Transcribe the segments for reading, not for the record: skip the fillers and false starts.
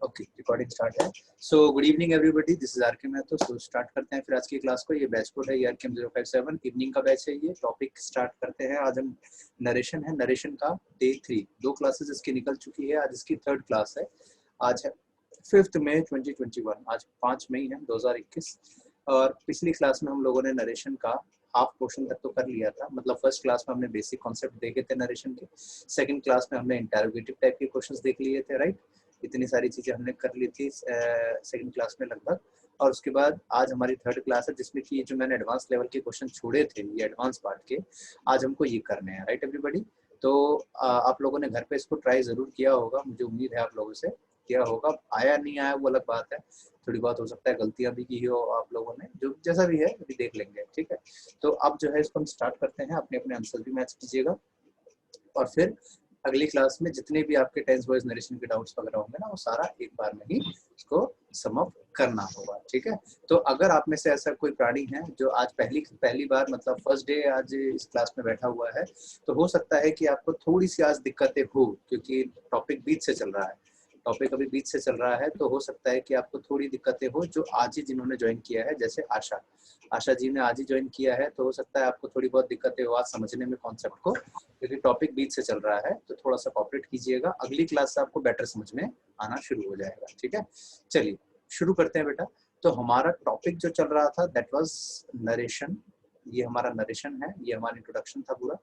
Okay, recording start है। So good evening everybody, this is RK maths. So start करते हैं फिर आज की क्लास को। ये बैच कोड है आरके 057, इवनिंग का बैच है ये। टॉपिक स्टार्ट करते हैं। आज हम नरेशन है, नरेशन का डे 3, 2 क्लासेस इसकी निकल चुकी है, आज इसकी 3rd क्लास है। आज है 5 मई 2021, आज 5 मई है 2021। और पिछली क्लास में हम लोगों ने नरेशन का हाफ पोर्शन तक तो कर लिया था, मतलब फर्स्ट क्लास में हमने बेसिक कॉन्सेप्ट देखे थे नरेशन के, सेकंड क्लास में हमने इंटरोगेटिव टाइप के क्वेश्चंस देख लिए थे, राइट। इतनी सारी चीजें हमने कर ली थी सेकंड क्लास में लगभग। और उसके बाद आज हमारी 3rd क्लास है, जिसमें कि जो मैंने एडवांस लेवल के क्वेश्चन छोड़े थे, ये एडवांस पार्ट के, आज हमको ये करने हैं, राइट एवरीबॉडी। तो आप लोगों ने घर पे इसको ट्राई जरूर किया होगा, मुझे उम्मीद है आप लोगों से किया होगा। आया नहीं आया वो अलग बात है, थोड़ी बहुत हो सकता है गलतियां भी की हो आप लोगों ने, जो जैसा भी है अभी देख लेंगे, ठीक है। तो अब जो है इसको हम स्टार्ट करते हैं, अपने अपने आंसर भी मैच कीजिएगा, और फिर अगली क्लास में जितने भी आपके टेंस वॉइस नरेशन के डाउट्स वगैरह होंगे ना, वो सारा एक बार में ही इसको सम अप करना होगा, ठीक है। तो अगर आप में से ऐसा कोई प्राणी है जो आज पहली बार, मतलब फर्स्ट डे आज इस क्लास में बैठा हुआ है, तो हो सकता है कि आपको थोड़ी सी आज दिक्कतें हो, क्योंकि टॉपिक बीच से चल रहा है, टॉपिक अभी बीच से चल रहा है, तो हो सकता है कि आपको थोड़ी दिक्कतें हो जो आज ही जिन्होंने ज्वाइन किया है, जैसे आशा जी ने आज ही ज्वाइन किया है, तो हो सकता है आपको थोड़ी बहुत दिक्कतें हो आज समझने में कॉन्सेप्ट को, क्योंकि टॉपिक बीच से चल रहा है। तो थोड़ा सा कॉपरेट कीजिएगा, अगली क्लास से आपको बेटर समझ में आना शुरू हो जाएगा, ठीक है। चलिए शुरू करते हैं बेटा। तो हमारा टॉपिक जो चल रहा था दैट वाज नरेशन, ये हमारा नरेशन है, ये हमारा इंट्रोडक्शन था पूरा।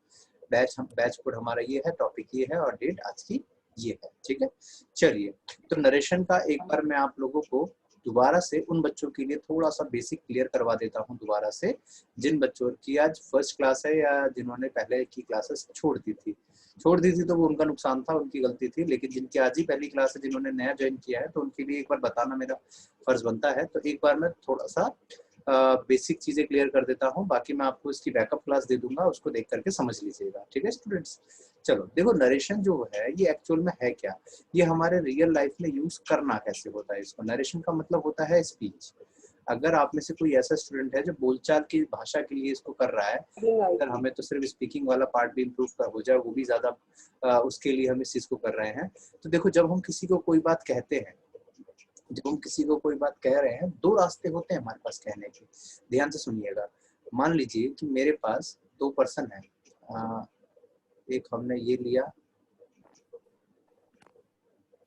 बैच कोड हमारा ये है, टॉपिक ये है, और डेट आज की ये है, ठीक है। चलिए, तो नरेशन का एक बार मैं आप लोगों को दोबारा से उन बच्चों के लिए थोड़ा सा बेसिक क्लियर करवा देता हूँ दोबारा से, जिन बच्चों की आज फर्स्ट क्लास है या जिन्होंने पहले की क्लासेस छोड़ दी थी तो वो उनका नुकसान था, उनकी गलती थी। लेकिन जिनकी आज ही पहली क्लास है, जिन्होंने नया ज्वाइन किया है, तो उनके लिए एक बार बताना मेरा फर्ज बनता है। तो एक बार मैं थोड़ा सा बेसिक चीजें क्लियर कर देता हूँ, बाकी मैं आपको इसकी बैकअप क्लास दे दूंगा, उसको देख करके समझ लीजिएगा, ठीक है स्टूडेंट्स। चलो देखो, नरेशन जो है ये एक्चुअल में है क्या, ये हमारे रियल लाइफ में यूज करना कैसे होता है इसको। नरेशन का मतलब होता है स्पीच। अगर आप में से कोई ऐसा स्टूडेंट है जो बोलचाल की भाषा के लिए इसको कर रहा है, अगर हमें तो सिर्फ स्पीकिंग वाला पार्ट भी इम्प्रूव कर हो जाए, वो भी ज्यादा उसके लिए हम इस चीज को कर रहे हैं। तो देखो, जब हम किसी को कोई बात कहते हैं, जब हम किसी को कोई बात कह रहे हैं, 2 रास्ते होते हैं हमारे पास कहने के। ध्यान से सुनिएगा। मान लीजिए कि मेरे पास 2 पर्सन है, एक हमने ये लिया,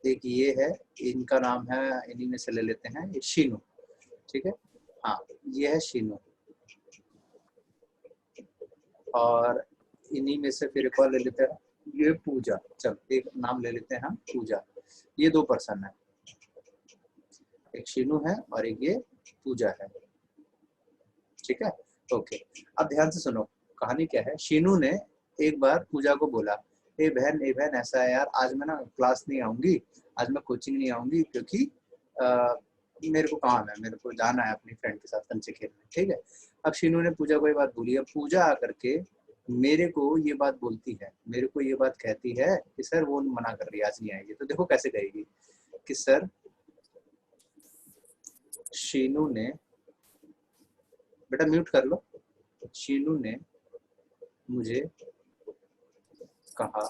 एक ये है, इनका नाम है, इन्हीं में से ले लेते हैं, ये शीनू, ठीक है। हाँ, ये है शीनू, और इन्हीं में से फिर एक और ले लेते हैं, ये पूजा। चल एक नाम ले लेते हैं हम, पूजा। ये 2 पर्सन है, एक शीनू है और एक ये पूजा है, ठीक है। ओके, अब ध्यान से सुनो, कहानी क्या है। शीनू ने एक बार पूजा को बोला, ए बहन ऐसा है यार, आज मैं ना क्लास नहीं आऊंगी, आज मैं कोचिंग नहीं आऊंगी, क्योंकि मेरे को काम है, मेरे को जाना है अपनी फ्रेंड के साथ कंचे खेलने, ठीक है। अब शीनू ने पूजा को ये बात बोली। अब पूजा आकर के मेरे को ये बात बोलती है, मेरे को ये बात कहती है कि सर वो मना कर रही है, आज नहीं आएगी। तो देखो कैसे कहेगी कि सर शीनू ने, बेटा म्यूट कर लो, शीनू ने मुझे कहा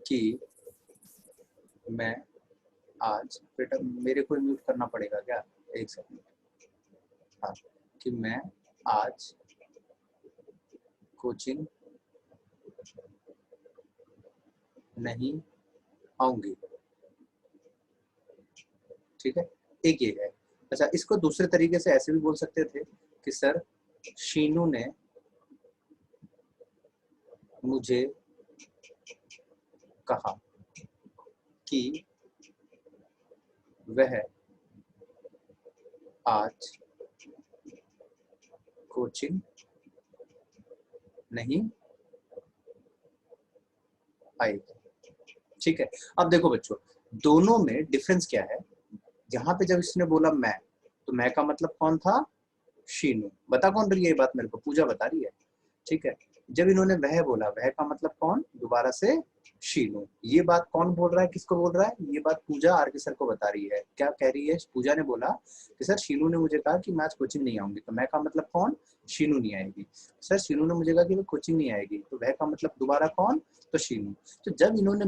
कि मैं आज, बेटा मेरे को म्यूट करना पड़ेगा क्या, एक सेकंड। हाँ, कि मैं आज कोचिंग नहीं आऊंगी, ठीक है। एक ये है। अच्छा, इसको दूसरे तरीके से ऐसे भी बोल सकते थे कि सर शीनू ने मुझे कहा कि वह आज कोचिंग नहीं आएगी, ठीक है। अब देखो बच्चों, दोनों में डिफरेंस क्या है। यहाँ पे जब इसने बोला मैं, तो मैं का मतलब कौन था, शीनू। बता कौन रही है ये बात मेरे को, पूजा बता रही है, ठीक है। जब इन्होंने वह बोला, वह का मतलब कौन, दोबारा से शीनू। ये बात कौन बोल रहा है, किसको बोल रहा है? ये बात पूजा आरके सर को बता रही है। क्या कह रही है? पूजा ने बोला कि सर शीनू ने मुझे कहा कि मैं आज कोचिंग नहीं आऊंगी। तो मैं का मतलब कौन? शीनू नहीं आएगी। सर शीनू ने मुझे कहा कि वो कोचिंग नहीं आएगी, तो वह का मतलब दोबारा कौन? तो शीनू। तो जब इन्होंने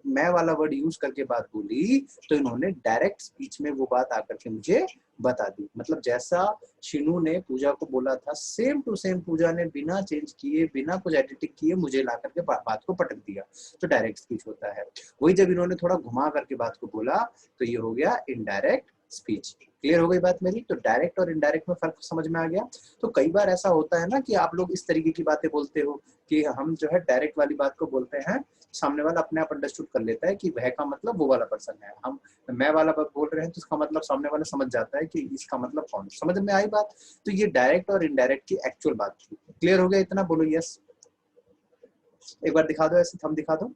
मैं वाला वर्ड यूज करके बात बोली, तो इन्होंने डायरेक्ट स्पीच में वो बात आकर के मुझे बता दी। मतलब जैसा शीनू ने पूजा को बोला था, सेम टू सेम पूजा ने बिना चेंज किए, बिना कुछ एडिटिंग किए मुझे ला करके बात को पटक दिया। तो डायरेक्ट स्पीच होता है। वही जब इन्होंने थोड़ा घुमा करके बात को बोला, तो ये हो गया इनडायरेक्ट स्पीच। क्लियर हो गई बात मेरी? तो डायरेक्ट और इनडायरेक्ट में फर्क समझ में आ गया। तो कई बार ऐसा होता है ना कि आप लोग इस तरीके की बातें बोलते हो कि हम जो है डायरेक्ट वाली बात को बोलते हैं, सामने वाला अपने आप अंडरस्टूड कर लेता है कि वह का मतलब वो वाला पर्सन है। हम मैं वाला बात बोल रहे हैं तो इसका मतलब सामने वाला समझ जाता है कि इसका मतलब कौन। समझ में आई बात? तो ये डायरेक्ट और इनडायरेक्ट की एक्चुअल बात थी। क्लियर हो गया इतना? बोलो यस। एक बार दिखा दो, ऐसे थंब दिखा दो।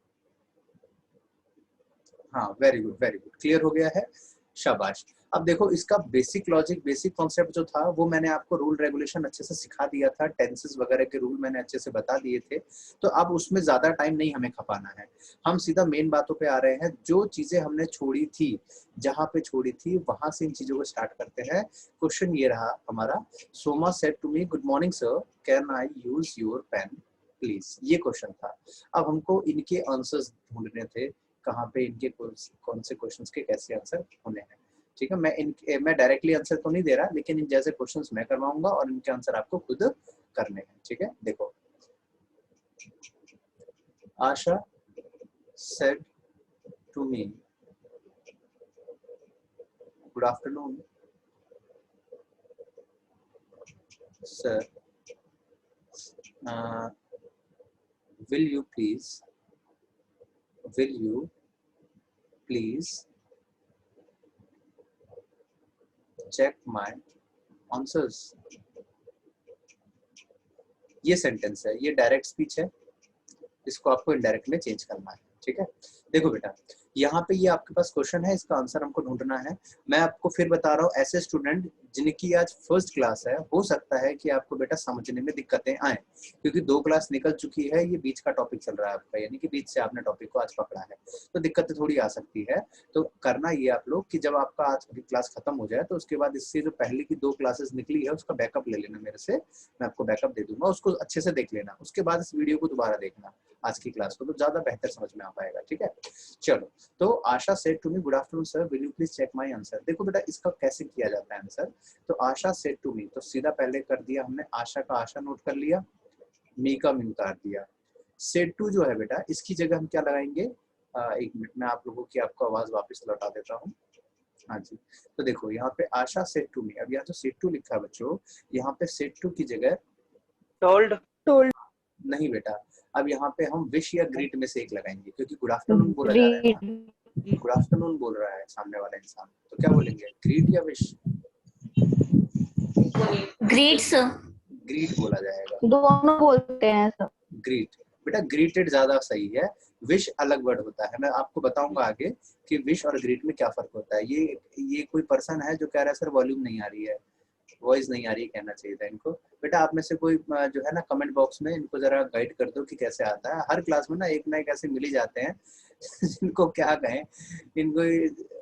हाँ, very good very good, clear हो गया है, शाबाश। अब देखो इसका बेसिक लॉजिक, बेसिक कॉन्सेप्ट जो था वो मैंने आपको रूल रेगुलेशन अच्छे से सिखा दिया था, टेंसेस वगैरह के रूल मैंने अच्छे से बता दिए थे। तो अब उसमें ज्यादा टाइम नहीं हमें खपाना है, हम सीधा मेन बातों पे आ रहे हैं। जो चीजें हमने छोड़ी थी, जहां पे छोड़ी थी वहां से इन चीजों को स्टार्ट करते हैं। क्वेश्चन ये रहा हमारा, Soma said to me good morning sir, can I use your pen please. ये क्वेश्चन था। अब हमको इनके आंसर्स ढूंढने थे, कहाँ पे इनके कौन से क्वेश्चंस के कैसे आंसर होने हैं। ठीक है, मैं डायरेक्टली आंसर तो नहीं दे रहा, लेकिन इन जैसे क्वेश्चंस मैं करवाऊंगा और इनके आंसर आपको खुद करने हैं। ठीक है, देखो Asha said to me good afternoon sir, will you please check my answers। ये सेंटेंस है, ये डायरेक्ट स्पीच है, इसको आपको इनडायरेक्ट में चेंज करना है। ठीक है, देखो बेटा यहाँ पे ये आपके पास क्वेश्चन है, इसका आंसर हमको ढूंढना है। मैं आपको फिर बता रहा हूँ, ऐसे स्टूडेंट जिनकी आज फर्स्ट क्लास है, हो सकता है कि आपको बेटा समझने में दिक्कतें आए, क्योंकि 2 क्लास निकल चुकी है, ये बीच का टॉपिक चल रहा है आपका, यानी कि बीच से आपने टॉपिक को आज पकड़ा है, तो दिक्कतें थोड़ी आ सकती है। तो करना ये आप लोग कि जब आपका आज की क्लास खत्म हो जाए, तो उसके बाद इससे जो पहले की 2 क्लासेस निकली है उसका बैकअप ले लेना मेरे से, मैं आपको बैकअप दे दूंगा, उसको अच्छे से देख लेना, उसके बाद इस वीडियो को दोबारा देखना आज की क्लास को, तो ज्यादा बेहतर समझ में आ पाएगा। ठीक है, चलो। तो Asha said to me good afternoon sir, will you please check my answer. देखो बेटा इसका कैसे किया जाता है आंसर। तो आशा सेड टू मी, तो सीधा पहले कर दिया हमने, आशा का आशा नोट कर लिया, मी का मी उतार दिया। सेड टू जो है बेटा, इसकी जगह हम क्या लगाएंगे? एक मिनट में आप लोगों की आपको आवाज वापस लौटा देता हूँ। हाँ जी, तो देखो यहाँ पे आशा सेड टू मी, अब यहाँ तो सेड टू लिखा है बच्चों, यहाँ पे सेड टू की जगह टोल्ड नहीं बेटा, अब यहाँ पे हम विश या ग्रीट में से एक लगाएंगे, क्योंकि गुड आफ्टरनून बोला जा रहा है ना, गुड आफ्टरनून बोल रहा है सामने वाला इंसान, तो क्या बोलेंगे, ग्रीट या विश? ग्रीट्स, ग्रीट बोला जाएगा, दोनों बोलते हैं सब। ग्रीट बेटा, ग्रीटेड ज्यादा सही है, विश अलग वर्ड होता है। मैं आपको बताऊंगा आगे कि विश और ग्रीट में क्या फर्क होता है। ये कोई पर्सन है जो कह रहा है सर वॉल्यूम नहीं आ रही है, वॉइस नहीं आ रही, कहना चाहिए था इनको। बेटा आप में से कोई जो है ना कमेंट बॉक्स में इनको जरा गाइड कर दो कि कैसे आता है। हर क्लास में ना एक ऐसे मिल ही जाते हैं जिनको क्या कहें, इनको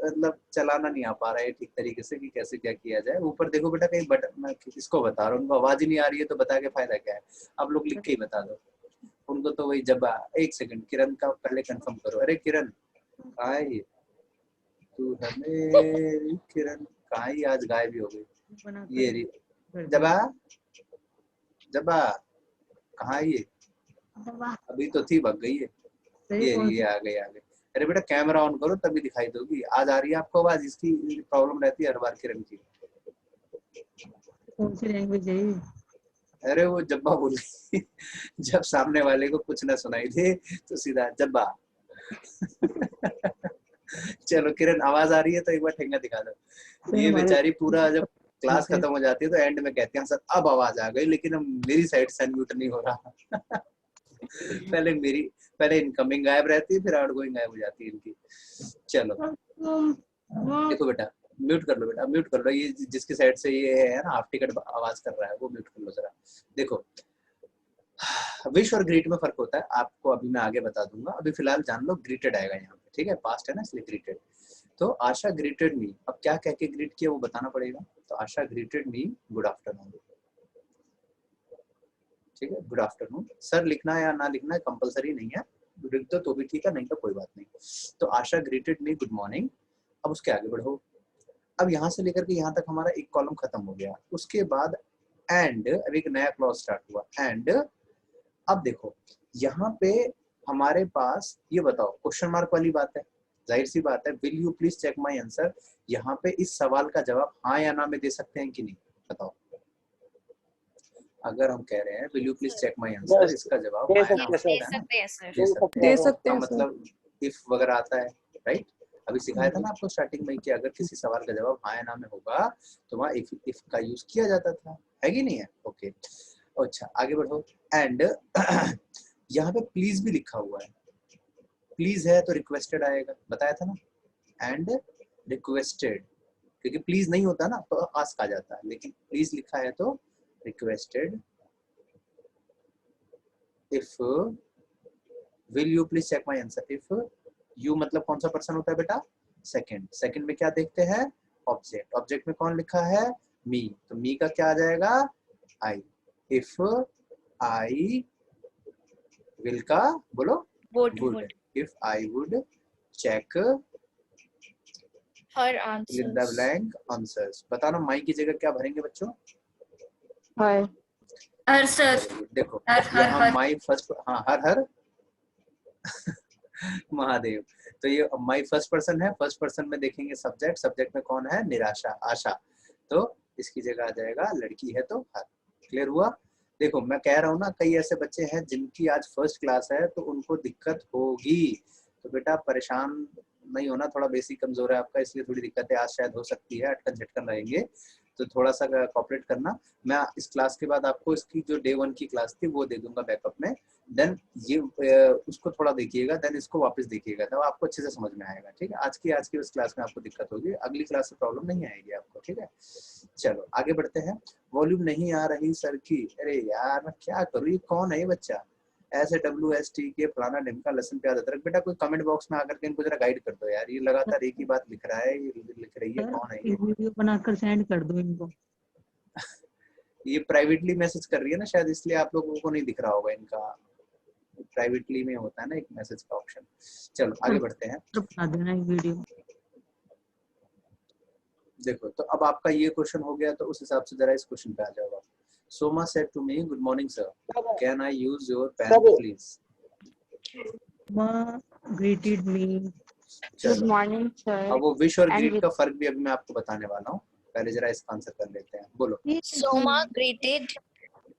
मतलब चलाना नहीं आ पा रहा है ठीक तरीके से कि कैसे क्या किया जाए। ऊपर देखो बेटा कहीं बटन, मैं किसको बता रहा हूँ, उनको आवाज ही नहीं आ रही है तो बता के फायदा क्या है, आप लोग लिख के ही बता दो उनको। तो वही जब एक सेकंड किरण का पहले कंफर्म करो। अरे किरण कहाँ है ये, तू है मेरी किरण, कहाँ ही आज गायब भी हो गई। ये रही जबा, जबा कहाँ है ये, अभी तो थी भग गई है, ये आ गई आ गई। अरे बेटा कैमरा ऑन करो तभी दिखाई दोगी। आज आ रही है आपको आवाज? इसकी प्रॉब्लम रहती है हर बार किरण की। कौन सी लैंग्वेज है ये? अरे वो जब्बा बोल रही जब सामने वाले को कुछ ना सुनाई दे तो सीधा जब्बा चलो किरण आवाज आ रही है तो एक बार ठेंगा दिखा दो। ये बेचारी पूरा जब क्लास खत्म हो जाती है तो एंड में कहते हैं सर अब आवाज आ गई, लेकिन अब मेरी साइड से अनम्यूट नहीं हो रहा पहले इनकमिंग गायब रहती है, फिर आउटगोइंग गायब हो जाती है इनकी। चलो देखो बेटा, म्यूट कर लो बेटा, म्यूट कर लो, ये जिसकी साइड से ये है ना हाफ टिकट आवाज कर रहा है वो म्यूट कर लो जरा। देखो विश और ग्रीट में फर्क होता है, आपको अभी मैं आगे बता दूंगा, अभी फिलहाल जान लो ग्रीटेड आएगा यहाँ पे, ठीक है, पास्ट है ना इसलिए ग्रीटेड। तो आशा ग्रीटेड मी, अब क्या कह के ग्रीट किया वो बताना पड़ेगा। तो आशा ग्रीटेड मी गुड आफ्टरनून, ठीक है, गुड आफ्टरनून। सर लिखना है या ना लिखना है कंपलसरी नहीं है, लिख दो तो भी ठीक है, नहीं तो कोई बात नहीं। तो आशा ग्रीटेड मी गुड मॉर्निंग। अब उसके आगे बढ़ो, अब यहाँ से लेकर के यहाँ तक हमारा एक कॉलम खत्म हो गया। उसके बाद एंड, अब एक नया क्लॉज स्टार्ट हुआ, एंड अब देखो यहाँ पे हमारे पास, ये बताओ क्वेश्चन मार्क वाली बात है, जाहिर सी बात है, will you please check my answer. यहाँ पे इस सवाल का जवाब हाँ या ना में दे सकते हैं कि नहीं, बताओ। अगर हम कह रहे हैं will you please check my answer, इसका जवाब हाँ या ना हो सकता है ना, दे सकते हैं मतलब इफ वगैरह आता है, राइट। अभी सिखाया था ना आपको स्टार्टिंग में कि अगर किसी सवाल का जवाब हाँ या ना में होगा तो वहाँ इफ का यूज किया जाता था, है कि नहीं है, ओके। अच्छा आगे बढ़ो, एंड यहाँ पे प्लीज भी लिखा हुआ है, प्लीज है तो रिक्वेस्टेड आएगा, बताया था ना, एंड रिक्वेस्टेड, क्योंकि प्लीज नहीं होता ना तो आस्क आ जाता है, लेकिन प्लीज लिखा है तो requested. If will you please check my answer, if you मतलब कौन सा पर्सन होता है बेटा, सेकंड। सेकंड में क्या देखते हैं, ऑब्जेक्ट। ऑब्जेक्ट में कौन लिखा है, मी, तो मी का क्या आ जाएगा, आई। इफ आई विल का बोलो would, if I would check her fill in the blank answers. बताना माई की जगह क्या भरेंगे बच्चों, हाय हर सर, देखो हर यहाँ माई फर्स्ट, हाँ हर हर महादेव। तो ये माई फर्स्ट पर्सन है, फर्स्ट पर्सन में देखेंगे सब्जेक्ट, सब्जेक्ट में कौन है, निराशा, आशा, तो इसकी जगह आ जाएगा लड़की है तो हर। क्लियर हुआ। देखो मैं कह रहा हूँ ना, कई ऐसे बच्चे हैं जिनकी आज फर्स्ट क्लास है तो उनको दिक्कत होगी, तो बेटा परेशान नहीं होना, थोड़ा बेसिक कमजोर है आपका इसलिए थोड़ी दिक्कतें आज शायद हो सकती है, अटकन झटकन रहेंगे, तो थोड़ा सा कॉपरेट करना। मैं इस क्लास के बाद आपको इसकी जो डे 1 की क्लास थी वो दे दूंगा बैकअप में, देन ये उसको थोड़ा देखिएगा, देन इसको वापस देखिएगा, तब आपको अच्छे से समझ में आएगा, ठीक है। आज की उस क्लास में आपको दिक्कत होगी, अगली क्लास से प्रॉब्लम नहीं आएगी आपको, ठीक है। चलो आगे बढ़ते हैं। वॉल्यूम नहीं आ रही सर की, अरे यार मैं क्या करूँ, ये कौन है ये बच्चा, ऐसे WST के फलाना ढिमका लेसन पे आदत रख। बेटा कोई कमेंट बॉक्स में आकर के इनको जरा गाइड कर दो यार, ये लगातार एक ही बात लिख रहा है, ये लिख रही है, कौन है ये, वीडियो बनाकर सेंड कर दो इनको। ये प्राइवेटली मैसेज कर रही है ना शायद, इसलिए आप लोगों को नहीं दिख रहा होगा, इनका प्राइवेटली में होता है ना एक मैसेज का ऑप्शन। चलो आगे बढ़ते हैं। बना देना एक वीडियो। देखो तो अब आपका ये क्वेश्चन हो गया, तो उस हिसाब से जरा इस क्वेश्चन पे आ जाओ आप। Soma said to me good morning sir, can I use your pen please. माँ greeted me good morning sir. अब वो विश और ग्रीट का फर्क भी अभी मैं आपको बताने वाला हूँ, पहले जरा इसका आंसर कर लेते हैं, बोलो। सोमा ग्रेटेड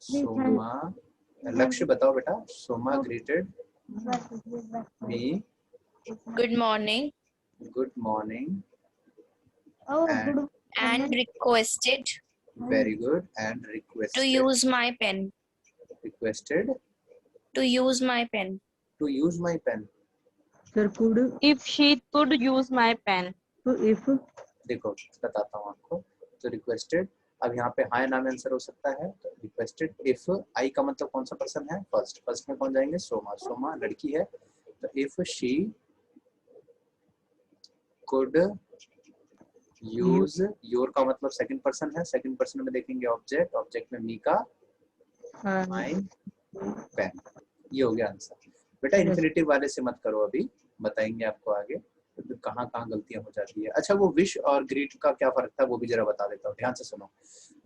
सोमा, लक्ष्य बताओ बेटा, Soma greeted me good morning good morning and requested very good and to requested use my pen requested to use my pen to use my pen। Sir could, if she could use my pen, तो if, देखो बताता हूँ आपको, तो requested, अब यहाँ पे हाँ नाम आंसर हो सकता है, तो रिक्वेस्टेड। इफ आई का मतलब कौन सा पर्सन है, फर्स्ट, फर्स्ट में कौन जाएंगे, सोमा, सोमा लड़की है, तो if she could use, your का मतलब सेकंड पर्सन है, सेकंड पर्सन में देखेंगे ऑब्जेक्ट, ऑब्जेक्ट में मी का माई पेन, ये हो गया आंसर। बेटा इन्फिनिटिव वाले से मत करो, अभी बताएंगे आपको आगे तो कहाँ कहाँ गलतियां हो जाती है। अच्छा वो विश और ग्रीट का क्या फर्क था वो भी जरा बता देता हूँ, ध्यान से सुनो।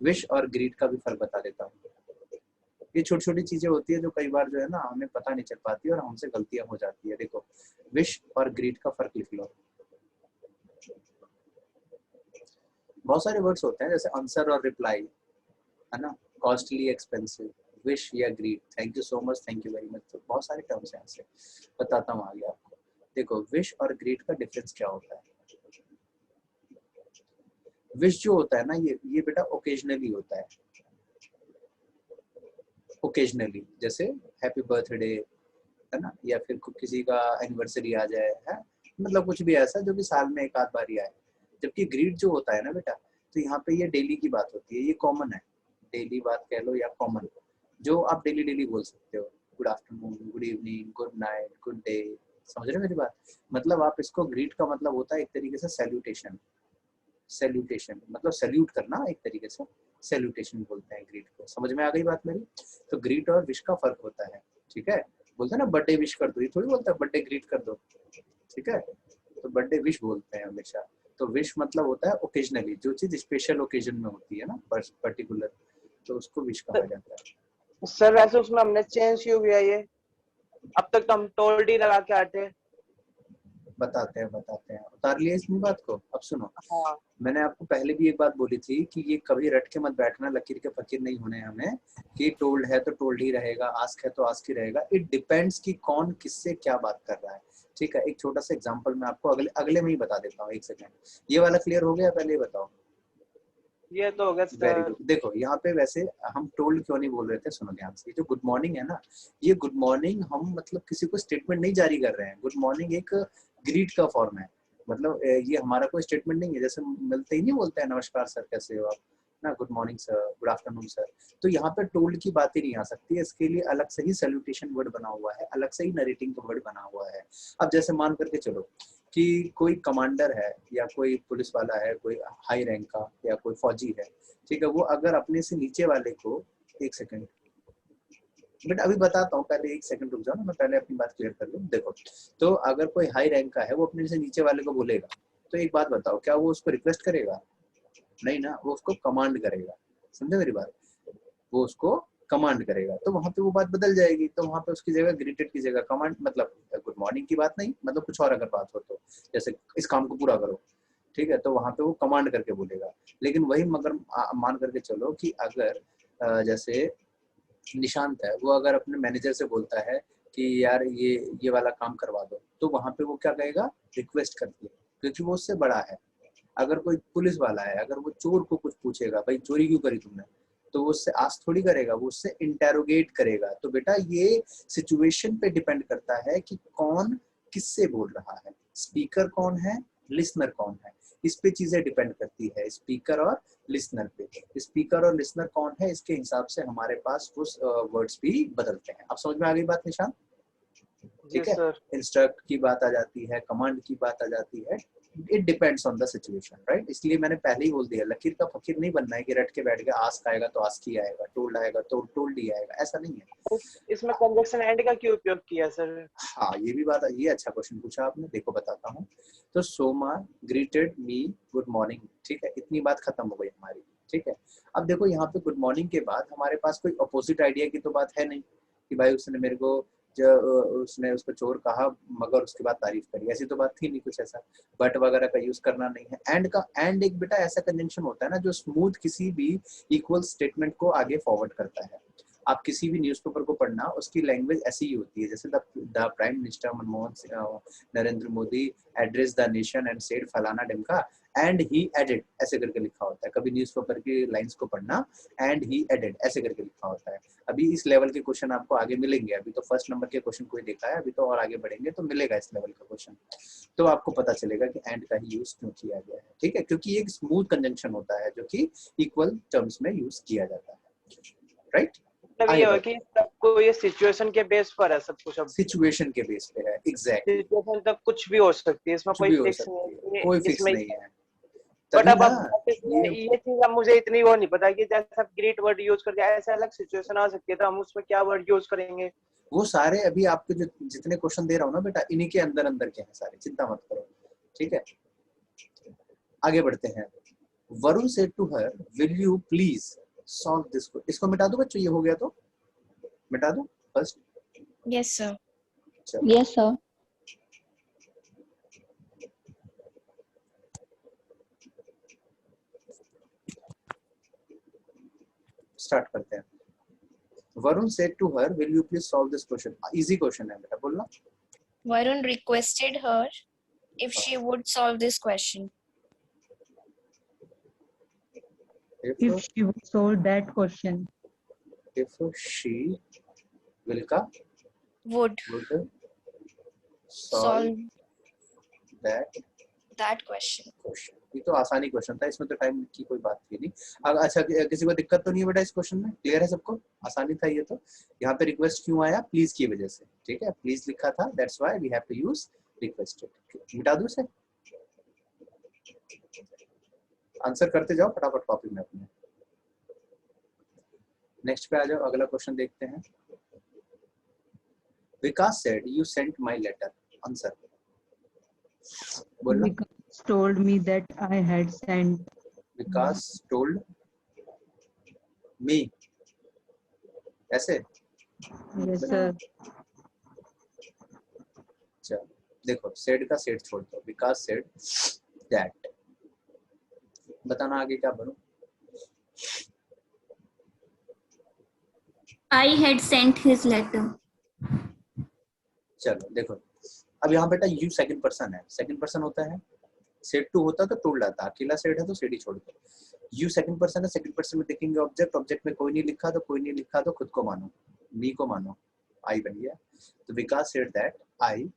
विश और ग्रीट का भी फर्क बता देता हूँ। ये छोटी छोटी चीजें होती है जो कई बार जो है ना हमें पता नहीं चल पाती और हमसे गलतियां हो जाती है। देखो विश और ग्रीट का फर्क लिख लो। बहुत सारे वर्ड्स होते हैं जैसे आंसर और रिप्लाई, है ना, कॉस्टली, एक्सपेंसिव, विश या greet, thank you so much, thank you very much, तो बहुत सारे टर्म्स हैं ऐसे, बताता हूँ आगे आपको। देखो विश और ग्रीट का डिफरेंस क्या होता है। विश जो होता है ना ये बेटा ओकेजनली होता है, ओकेजनली, जैसे हैप्पी बर्थडे, है ना, या फिर किसी का एनिवर्सरी आ जाए, है मतलब कुछ भी ऐसा जो कि साल में एक आध बार ही आए। जबकि ग्रीट जो होता है ना बेटा, तो यहाँ पे ये डेली की बात होती है, ये कॉमन है, डेली बात कह लो या कॉमन, जो आप डेली डेली बोल सकते हो, good afternoon, good evening, good night, good day. समझ रहे हो मेरी बात? मतलब आप इसको ग्रीट का मतलब होता है एक तरीके से सैल्यूटेशन। सैल्यूटेशन मतलब सैल्यूट करना, एक तरीके से सैल्यूटेशन बोलते हैं ग्रीट को। समझ में आ गई बात मेरी? तो ग्रीट और विश का फर्क होता है, ठीक है। बोलते हैं ना बर्थडे विश कर दो, ये थोड़ी बोलता है बर्थडे ग्रीट कर दो, ठीक है। तो बर्थडे विश बोलते हैं हमेशा। तो विश मतलब होता है ओकेजनली, जो चीज स्पेशल ओकेजन में होती है ना, पर्टिकुलर, तो उसको विश कहा जाता है। सर वैसे उसमें हमने चेंज क्यों किया ये? अब तक तो हम टोल्ड ही लगा के आते। बताते हैं उतार लिए इसमें बात को। अब सुनो, हाँ मैंने आपको पहले भी एक बात बोली थी कि ये कभी रट के मत बैठना, लकीर के फकीर नहीं होने हमें, कि टोल्ड है तो टोल्ड ही रहेगा, आस्क है तो आस्क ही रहेगा। इट डिपेंड्स कि कौन किससे क्या बात कर रहा है, ठीक है। एक छोटा सा एग्जांपल मैं आपको अगले में ही बता देता हूँ, एक सेकंड। ये वाला क्लियर हो गया? पहले ही बताओ। ये तो हो गया वेरी सर। गुड। देखो यहाँ पे वैसे हम टोल्ड क्यों नहीं बोल रहे थे, सुनो ध्यान से। जो गुड मॉर्निंग है ना, ये गुड मॉर्निंग हम मतलब किसी को स्टेटमेंट नहीं जारी कर रहे हैं। गुड मॉर्निंग एक ग्रीट का फॉर्म है, मतलब ये हमारा कोई स्टेटमेंट नहीं है। जैसे मिलते ही नहीं बोलते हैं नमस्कार सर कैसे हो आप ना, good morning sir, good afternoon sir. तो यहाँ पे टोल्ड की बात ही नहीं आ सकती है, इसके लिए अलग से ही सैल्यूटेशन वर्ड बना हुआ है, अलग से ही नरेटिंग का वर्ड बना हुआ है। अब जैसे मान करके चलो कि कोई कमांडर है या कोई पुलिस वाला है, कोई हाई रैंक का या कोई फौजी है, ठीक है। वो अगर अपने से नीचे वाले को, एक सेकंड बट अभी बताता हूँ, पहले एक सेकंड रुक जाओ ना, मैं पहले अपनी बात क्लियर कर लूँ। देखो, तो अगर कोई हाई रैंक का है, वो अपने से नीचे वाले को बोलेगा, तो एक बात बताओ, क्या वो उसको रिक्वेस्ट करेगा? नहीं ना, वो उसको कमांड करेगा। समझे मेरी बात? वो उसको कमांड करेगा, तो वहां पे वो बात बदल जाएगी। तो वहां पे उसकी जगह ग्रीटेड की जगह कमांड, मतलब गुड मॉर्निंग की बात नहीं, मतलब कुछ और अगर बात हो तो, जैसे इस काम को पूरा करो, ठीक है, तो वहां पे वो कमांड करके बोलेगा। लेकिन वही मगर मान करके चलो कि अगर जैसे निशांत है, वो अगर अपने मैनेजर से बोलता है कि यार ये वाला काम करवा दो, तो वहां पे वो क्या कहेगा? रिक्वेस्ट करती है, क्योंकि वो उससे बड़ा है। अगर कोई पुलिस वाला है, अगर वो चोर को कुछ पूछेगा, भाई चोरी क्यों करी तुमने, तो वो उससे आस्क थोड़ी करेगा, वो उससे इंटेरोगेट करेगा। तो बेटा ये सिचुएशन पे डिपेंड करता है कि कौन किससे बोल रहा है, स्पीकर कौन है, लिसनर कौन है, इस पे चीजें डिपेंड करती है, स्पीकर और लिसनर पे। स्पीकर और लिसनर कौन है, इसके हिसाब से हमारे पास उस वर्ड्स भी बदलते हैं। अब समझ में आ गई बात निशान? जी ठीक है। सर। इंस्ट्रक्ट की बात आ जाती है, कमांड की बात आ जाती है, it depends on the situation, right. इसलिए मैंने पहले ही बोल दिया, लकीर का फकीर नहीं बनना है कि रट के बैठ के आस्क आएगा तो आस्क ही आएगा, टोल्ड आएगा तो टोल्ड ही आएगा, ऐसा नहीं है। इसमें कंजक्शन एंड का क्यों उपयोग किया सर? हाँ ये भी बात, ये अच्छा क्वेश्चन पूछा आपने, देखो बताता हूँ। तो Soma greeted me good morning, ठीक है, इतनी बात खत्म हो गई हमारी, ठीक है। अब देखो यहाँ पे गुड मॉर्निंग के बाद हमारे पास कोई अपोजिट आइडिया की तो बात है नहीं कि भाई उसने मेरे को उसने उसको चोर कहा मगर उसके बाद तारीफ करी, ऐसी तो बात थी नहीं कुछ ऐसा। बट वगैरह का यूज करना नहीं है। एंड का, एंड एक बेटा ऐसा कंजंक्शन होता है ना जो स्मूथ किसी भी इक्वल स्टेटमेंट को आगे फॉरवर्ड करता है। आप किसी भी न्यूज़पेपर को पढ़ना, उसकी लैंग्वेज ऐसी ही होती है, जैसे the prime minister Manmohan Narendra Modi address the nation and said फलाना ढिमका एंड ही एडेड, ऐसे करके लिखा होता है। कभी न्यूज़पेपर की लाइंस को पढ़ना, एंड ही एडेड ऐसे करके लिखा होता है। अभी इस लेवल के क्वेश्चन आपको आगे मिलेंगे, अभी तो फर्स्ट नंबर के क्वेश्चन कोई देखा है, अभी तो और आगे बढ़ेंगे तो मिलेगा इस लेवल का क्वेश्चन, तो आपको पता चलेगा कि एंड का ही यूज क्यों किया गया है, ठीक है। क्योंकि ये एक स्मूथ कंजंक्शन होता है जो कि इक्वल टर्म्स में यूज किया जाता है, राइट। मतलब ये हो कि सबको ये सिचुएशन के बेस पर है सब कुछ। अब सिचुएशन के बेस पे है, एग्जैक्टली। सिचुएशन तक कुछ भी हो सकती है, इसमें कुछ कोई भी हो फिक्स सकती है, नहीं कोई है फिक्स इसमें। नहीं है, बट तभी अब ना इसमें ये ये चीज अब मुझे इतनी वो नहीं पता कि जैसे आप ग्रीट वर्ड यूज करके ऐसे अलग सिचुएशन आ सकती है, तो हम उसमें क्या वर्ड यूज करेंगे? वो सारे अभी आपको जो जितने क्वेश्चन दे रहा हूँ ना बेटा, इन्हीं के अंदर अंदर के हैं सारे, चिंता मत करो, ठीक है। आगे बढ़ते हैं। Varun said to her, will you please solve this. इसको मिटा दो बच्चों, ये हो गया तो मिटा दो फर्स्ट। Yes, sir. चलो Yes, sir. स्टार्ट करते हैं। Varun said to her, will you please solve this question. Easy question है बेटा, बोलना। Varun requested her if she would solve this question. If she would solve that question. if she will का Would would solve solve that that question. Question ये तो आसानी question था, इसमें तो टाइम की कोई बात थी नहीं। अच्छा किसी को दिक्कत तो नहीं है बेटा इस क्वेश्चन में? क्लियर है सबको? आसानी था ये तो। यहाँ पे रिक्वेस्ट क्यों आया? प्लीज की वजह से, ठीक है, प्लीज लिखा था, that's why we have to use requested. मिटा दूं इसे? आंसर करते जाओ फटाफट कॉपी में अपने। नेक्स्ट पे आ जाओ, अगला क्वेश्चन देखते हैं। Vikas said you sent my letter. Answer बोलो। Vikas told me that I had sent. Vikas told me, ऐसे? Yes, sir. अच्छा देखो, सेड का सेड छोड़ दो, विकास सेड दैट। बताना आगे क्या बनूं? I had sent his letter. चलो देखो, अब यहाँ बेटा यू सेकंड पर्सन है, सेकंड पर्सन होता है, सेड टू होता तो टोल्ड आता, अकेला सेड है तो सेड ही छोड़ दो। यू सेकंड पर्सन है, सेकंड पर्सन में देखेंगे ऑब्जेक्ट, ऑब्जेक्ट में कोई नहीं लिखा तो कोई नहीं लिखा तो खुद को मानो, मी को मानो, आई बन गया। तो Vikas said that I,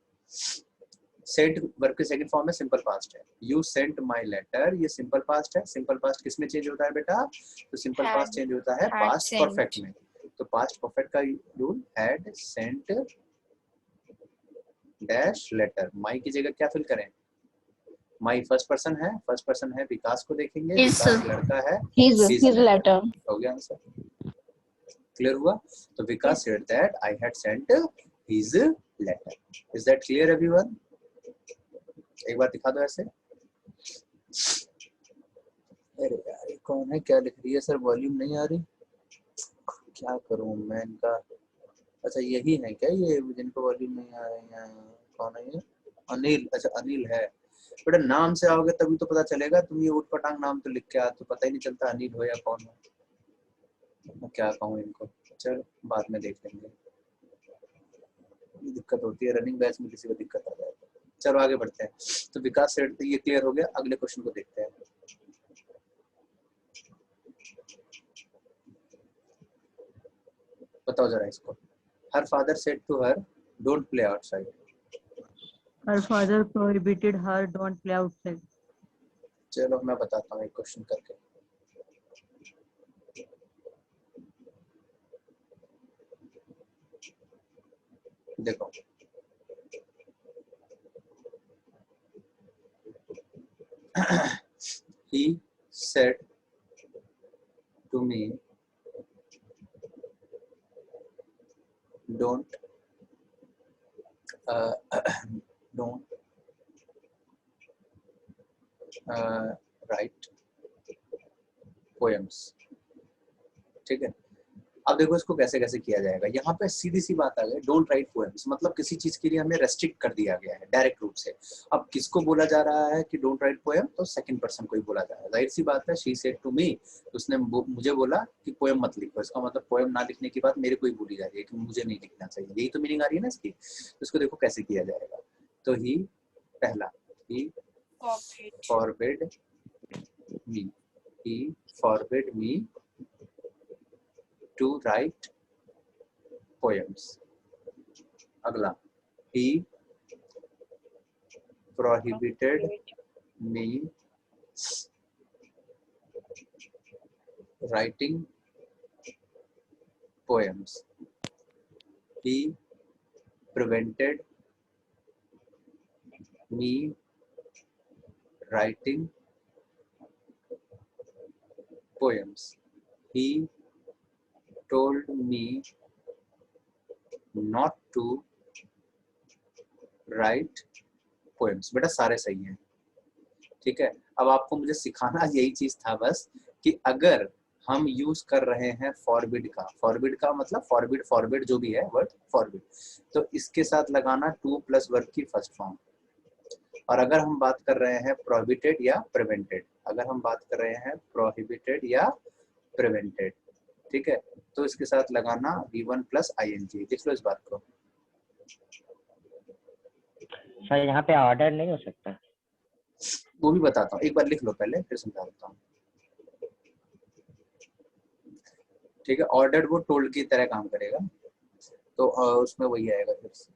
said verb के सेकंड फॉर्म में सिंपल पास्ट है। यू सेंट माय लेटर, ये सिंपल पास्ट है। सिंपल पास्ट किस में चेंज होता है बेटा? तो सिंपल पास्ट चेंज होता है पास्ट परफेक्ट में। तो पास्ट परफेक्ट का rule, had sent dash letter. My की जगह क्या फिल करें? माई फर्स्ट पर्सन है, फर्स्ट पर्सन है, विकास को देखेंगे, विकास लड़का है, His letter. हो गया आंसर। क्लियर हुआ? तो Vikas said that I had sent his letter. Is that clear everyone? एक बार दिखा दो ऐसे। अरे यार कौन है, क्या लिख रही है? सर वॉल्यूम नहीं आ रही, क्या करूं मैं इनका? अच्छा यही है क्या ये जिनको वॉल्यूम नहीं आ रही है? कौन है ये? अनिल। अच्छा अनिल है बेटा, नाम से आओगे तभी तो पता चलेगा। तुम ये उटपटांग नाम तो लिख के आ तो पता ही नहीं चलता अनिल हो या कौन हो। मैं क्या कहूँ इनको, चलो बाद में देख लेंगे। दिक्कत होती है रनिंग बैच में, किसी को दिक्कत आ जाए। चलो आगे बढ़ते हैं। तो विकास सेड ये क्लियर हो गया, अगले क्वेश्चन को देखते हैं। बताओ जरा इसको। Her father said to her don't play outside. Her father prohibited her don't play outside. चलो मैं बताता हूँ एक क्वेश्चन करके। देखो he said to me don't write poems। ठीक है, अब देखो इसको कैसे कैसे किया जाएगा। यहाँ पे सीधी सी बात आ गई, डोंट राइट पोएम्स, मतलब किसी चीज के लिए हमें रेस्ट्रिक्ट कर दिया गया है डायरेक्ट रूप से। अब किसको बोला जा रहा है कि डोंट राइट पोएम? तो सेकंड पर्सन को ही बोला जा रहा है। जाहिर सी बात है, शी सेड टू मी, उसने मुझे बोला कि पोएम मत लिखो। इसका मतलब पोएम ना लिखने की बात मेरे को ही बोली जा रही है कि मुझे नहीं लिखना चाहिए। यही तो मीनिंग आ रही है ना इसकी। तो इसको देखो कैसे किया जाएगा। तो ही, पहला, ही forbid me, he forbid me to write poems। अगला, he prohibited me writing poems। He prevented me writing poems। He told me not to write poems। बेटा सारे सही हैं, ठीक है। अब आपको मुझे सिखाना यही चीज था बस कि अगर हम यूज कर रहे हैं फॉरबिड का, फॉरबिड का मतलब फॉरबिड, फॉरबिड जो भी है वर्ड फॉरबिड, तो इसके साथ लगाना टू प्लस वर्ब की फर्स्ट फॉर्म। और अगर हम बात कर रहे हैं प्रोहिबिटेड या प्रिवेंटेड, अगर हम बात कर रहे हैं प्रोहिबिटेड या प्रिवेंटेड, ठीक है, तो इसके साथ लगाना V1 प्लस ING। देख लो इस बात को। सर यहाँ पे ऑर्डर नहीं हो सकता? वो भी बताता हूँ, एक बार लिख लो पहले फिर समझा देता हूँ, ठीक है। ऑर्डर्ड वो टोल्ड की तरह काम करेगा, तो उसमें वही आएगा फिर से।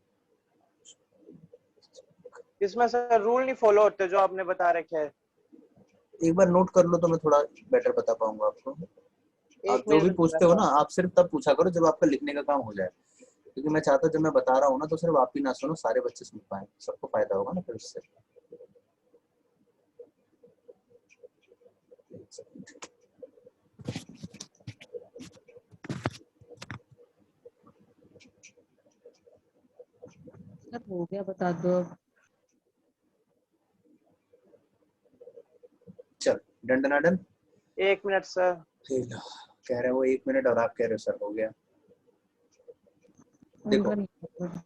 इसमें सर रूल नहीं फॉलो होते जो आपने बता रखे है। एक बार नोट कर लो तो मैं थोड़ा बेटर बता पाऊंगा आपको। आप एक जो भी मिनट पूछते हो ना आप सिर्फ तब पूछा करो जब आपका लिखने का काम हो जाए, क्योंकि मैं चाहता जब मैं बता रहा हूँ ना तो सिर्फ आप ही ना सुनो, सारे बच्चे सुन पाए, सबको फायदा होगा ना फिर उससे। सर हो गया, बता दो अब। चल डन। एक मिनट सर। कह रहे हो 1 मिनट और आप कह रहे हो सर हो गया। देखो उनका नहीं पता।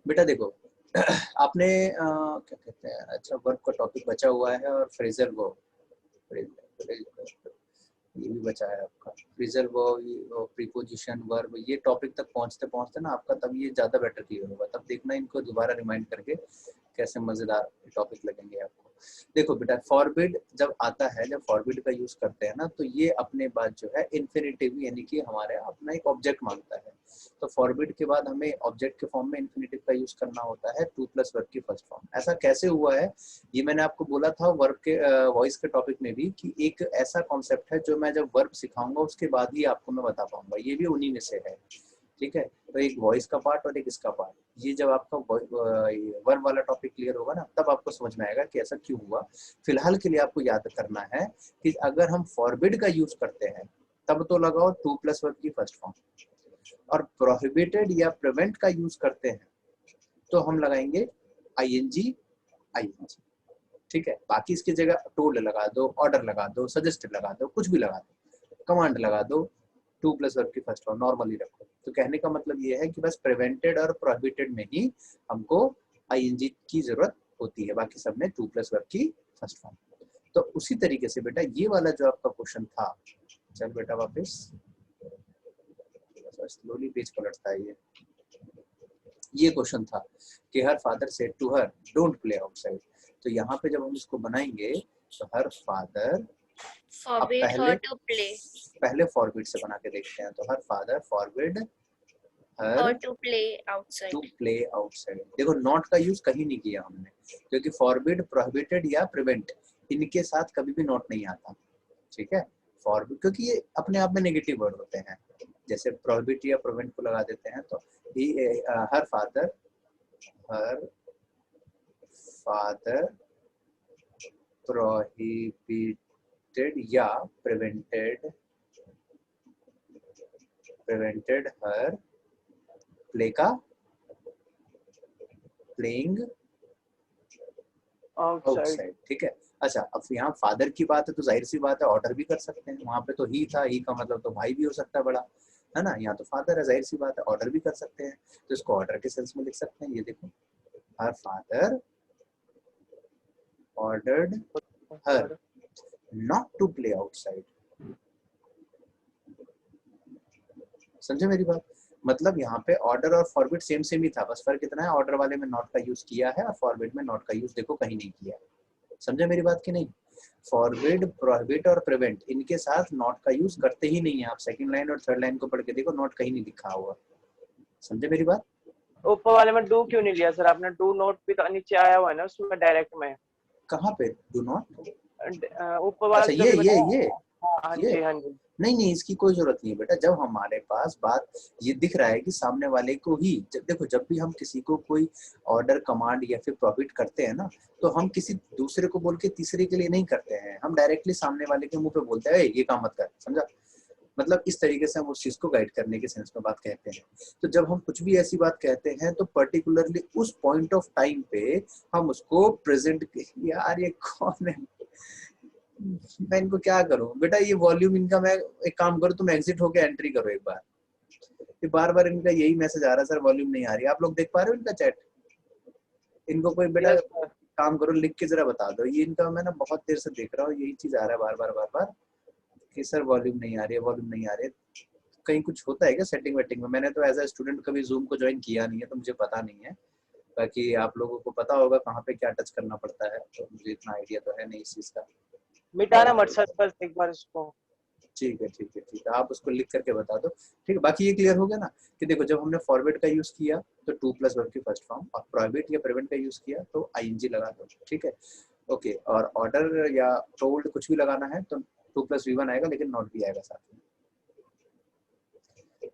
बेटा देखो आपने क्या कहते हैं, अच्छा वर्ब का टॉपिक बचा हुआ है और फ्रेजल वर्ब, ये भी बचा है आपका फ्रेजल वर्ब, प्रीपोजिशन वर्ब। ये टॉपिक तक पहुंचते पहुंचते ना आपका तब ये ज्यादा बेटर क्लियर होगा, तब देखना इनको दोबारा रिमाइंड करके कैसे मजेदार टॉपिक लगेंगे आपको। देखो बेटा फॉरबिड जब आता है, जब फॉरबिड का यूज करते हैं ना तो ये अपने बाद जो है इन्फिनिटिव यानी कि हमारे अपना एक ऑब्जेक्ट मांगता है। तो फॉरबिड के बाद हमें ऑब्जेक्ट के फॉर्म में इन्फिनिटिव का यूज करना होता है 2 प्लस वर्ब की फर्स्ट फॉर्म। ऐसा कैसे हुआ है ये मैंने आपको बोला था वर्ब के वॉइस के टॉपिक में भी कि एक ऐसा कॉन्सेप्ट है जो मैं जब वर्ब सिखाऊंगा उसके बाद ही आपको मैं बता पाऊंगा, ये भी उन्हीं में से है। ठीक है, तो एक वॉइस का पार्ट और एक इसका पार्ट, ये जब आपका वर्ब वाला टॉपिक क्लियर होगा ना तब आपको समझ में आएगा कि ऐसा क्यों हुआ। फिलहाल के लिए आपको याद करना है कि अगर हम फॉरबिड का यूज करते हैं तब तो लगाओ 2 प्लस वर्ब की फर्स्ट फॉर्म, और प्रोहिबिटेड या प्रिवेंट का यूज करते हैं तो हम लगाएंगे आईएनजी। ठीक है, बाकी इसकी जगह टोल्ड लगा दो, ऑर्डर लगा दो, सजेस्टेड लगा दो, कुछ भी लगा दो, कमांड लगा दो, 2 प्लस वर्ब की फर्स्ट फॉर्म नॉर्मली रखो। तो कहने का मतलब ये है कि बस प्रिवेंटेड और प्रोहिबिटेड में ही हमको आईएनजी की जरूरत होती है, बाकी सब में 2 प्लस वर्ब की फर्स्ट फॉर्म। तो उसी तरीके से बेटा ये वाला जो आपका क्वेश्चन था, चल बेटा वापस स्लोली पेज पलटता है ये क्वेश्चन था कि her father said to her don't play outside. तो यहाँ पे जब हम इसको बनाएंगे तो her father, Forbid her to play. पहले फॉरबिड से बना के देखते हैं। तो her father forbid Her her to play outside. To play outside. देखो नॉट का यूज कहीं नहीं किया हमने, क्योंकि फॉरबिड, प्रोहिबिटेड या प्रिवेंट इनके साथ कभी भी नॉट नहीं आता। ठीक है, फॉरबिड क्योंकि ये अपने आप में नेगेटिव वर्ड होते हैं, जैसे प्रोहिबिट या प्रिवेंट को लगा देते हैं तो हर फादर प्रोहिबिटेड या प्रिवेंटेड हर प्लेइंग आउटसाइड। ठीक है, अच्छा अब यहाँ फादर की बात है तो जाहिर सी बात है ऑर्डर भी कर सकते हैं, वहां पे तो ही था, ही का मतलब तो भाई भी हो सकता है बड़ा, है ना। यहाँ तो फादर है, जाहिर सी बात है ऑर्डर भी कर सकते हैं, तो इसको ऑर्डर के सेंस में लिख सकते हैं। ये देखो her father ordered her not to play outside. समझे मेरी बात? मतलब यहाँ पे ऑर्डर और फॉरबिड सेम ही था, बस फर्क इतना है ऑर्डर वाले में नॉट का यूज किया है और फॉरबिड में नॉट का यूज देखो कहीं नहीं किया है। समझे मेरी बात की नहीं? फॉरबिड, प्रोहिबिट और प्रिवेंट इनके साथ नॉट का यूज करते ही नहीं है। आप सेकंड लाइन और थर्ड लाइन को पढ़ के देखो, नॉट कहीं नहीं लिखा हुआ। समझे मेरी बात? ऊपर वाले में डू क्यों नहीं लिया सर आपने? डू नॉट भी तो नीचे आया हुआ है ना उसमें डायरेक्ट में। कहाँ पे डू नॉट? ऊपर वाला अच्छा जो ये भी बताया। ये हाँ ये जी हाँ जी। नहीं इसकी कोई जरूरत नहीं है बेटा। जब हमारे पास बात ये दिख रहा है कि सामने वाले को ही, देखो जब भी हम किसी को कोई ऑर्डर, कमांड या फिर प्रोहिबिट करते हैं ना तो हम किसी दूसरे को बोल के तीसरे के लिए नहीं करते हैं, हम डायरेक्टली सामने वाले के मुंह पे बोलते हैं ये काम मत कर। समझा? मतलब इस तरीके से हम उस चीज को गाइड करने के सेंस में बात कहते हैं। तो जब हम कुछ भी ऐसी बात कहते हैं तो पर्टिकुलरली उस पॉइंट ऑफ टाइम पे हम उसको प्रेजेंट, यार ये कौन है, मैं इनको क्या करूं बेटा? ये वॉल्यूम इनका, मैं एक काम करूं तुम एग्जिट होके एंट्री करो एक बार। ये बार इनका यही मैसेज आ रहा है सर वॉल्यूम नहीं आ रही। आप लोग देख पा रहे हो इनका चैट? इनको कोई बेटा काम करो लिख के जरा बता दो। ये इनका मैं ना बहुत देर से देख रहा हूँ, यही चीज आ रहा है बार कि सर वॉल्यूम नहीं आ रही है, वॉल्यूम नहीं आ रही है। कहीं कुछ होता है क्या सेटिंग वेटिंग में? मैंने तो एज ए स्टूडेंट कभी जूम को ज्वाइन किया नहीं है तो मुझे पता नहीं है, बाकी आप लोगों को पता होगा कहाँ पे क्या टच करना पड़ता है, तो मुझे इतना आइडिया तो है नहीं इस चीज का। मिटाना मत सर बस एक बार इसको। ठीक है ठीक है ठीक है, आप उसको लिख करके बता दो। ठीक है, बाकी ये क्लियर हो गया ना कि देखो जब हमने फॉरवर्ड का यूज किया तो टू प्लस वर्ब की फर्स्ट फॉर्म, और प्रोहिबिट या प्रिवेंट का यूज किया तो आईएनजी लगा दो। ठीक है, ओके। और ऑर्डर या टोल्ड कुछ भी लगाना है तो टू प्लस V1 आएगा, लेकिन नॉट भी आएगा साथ में।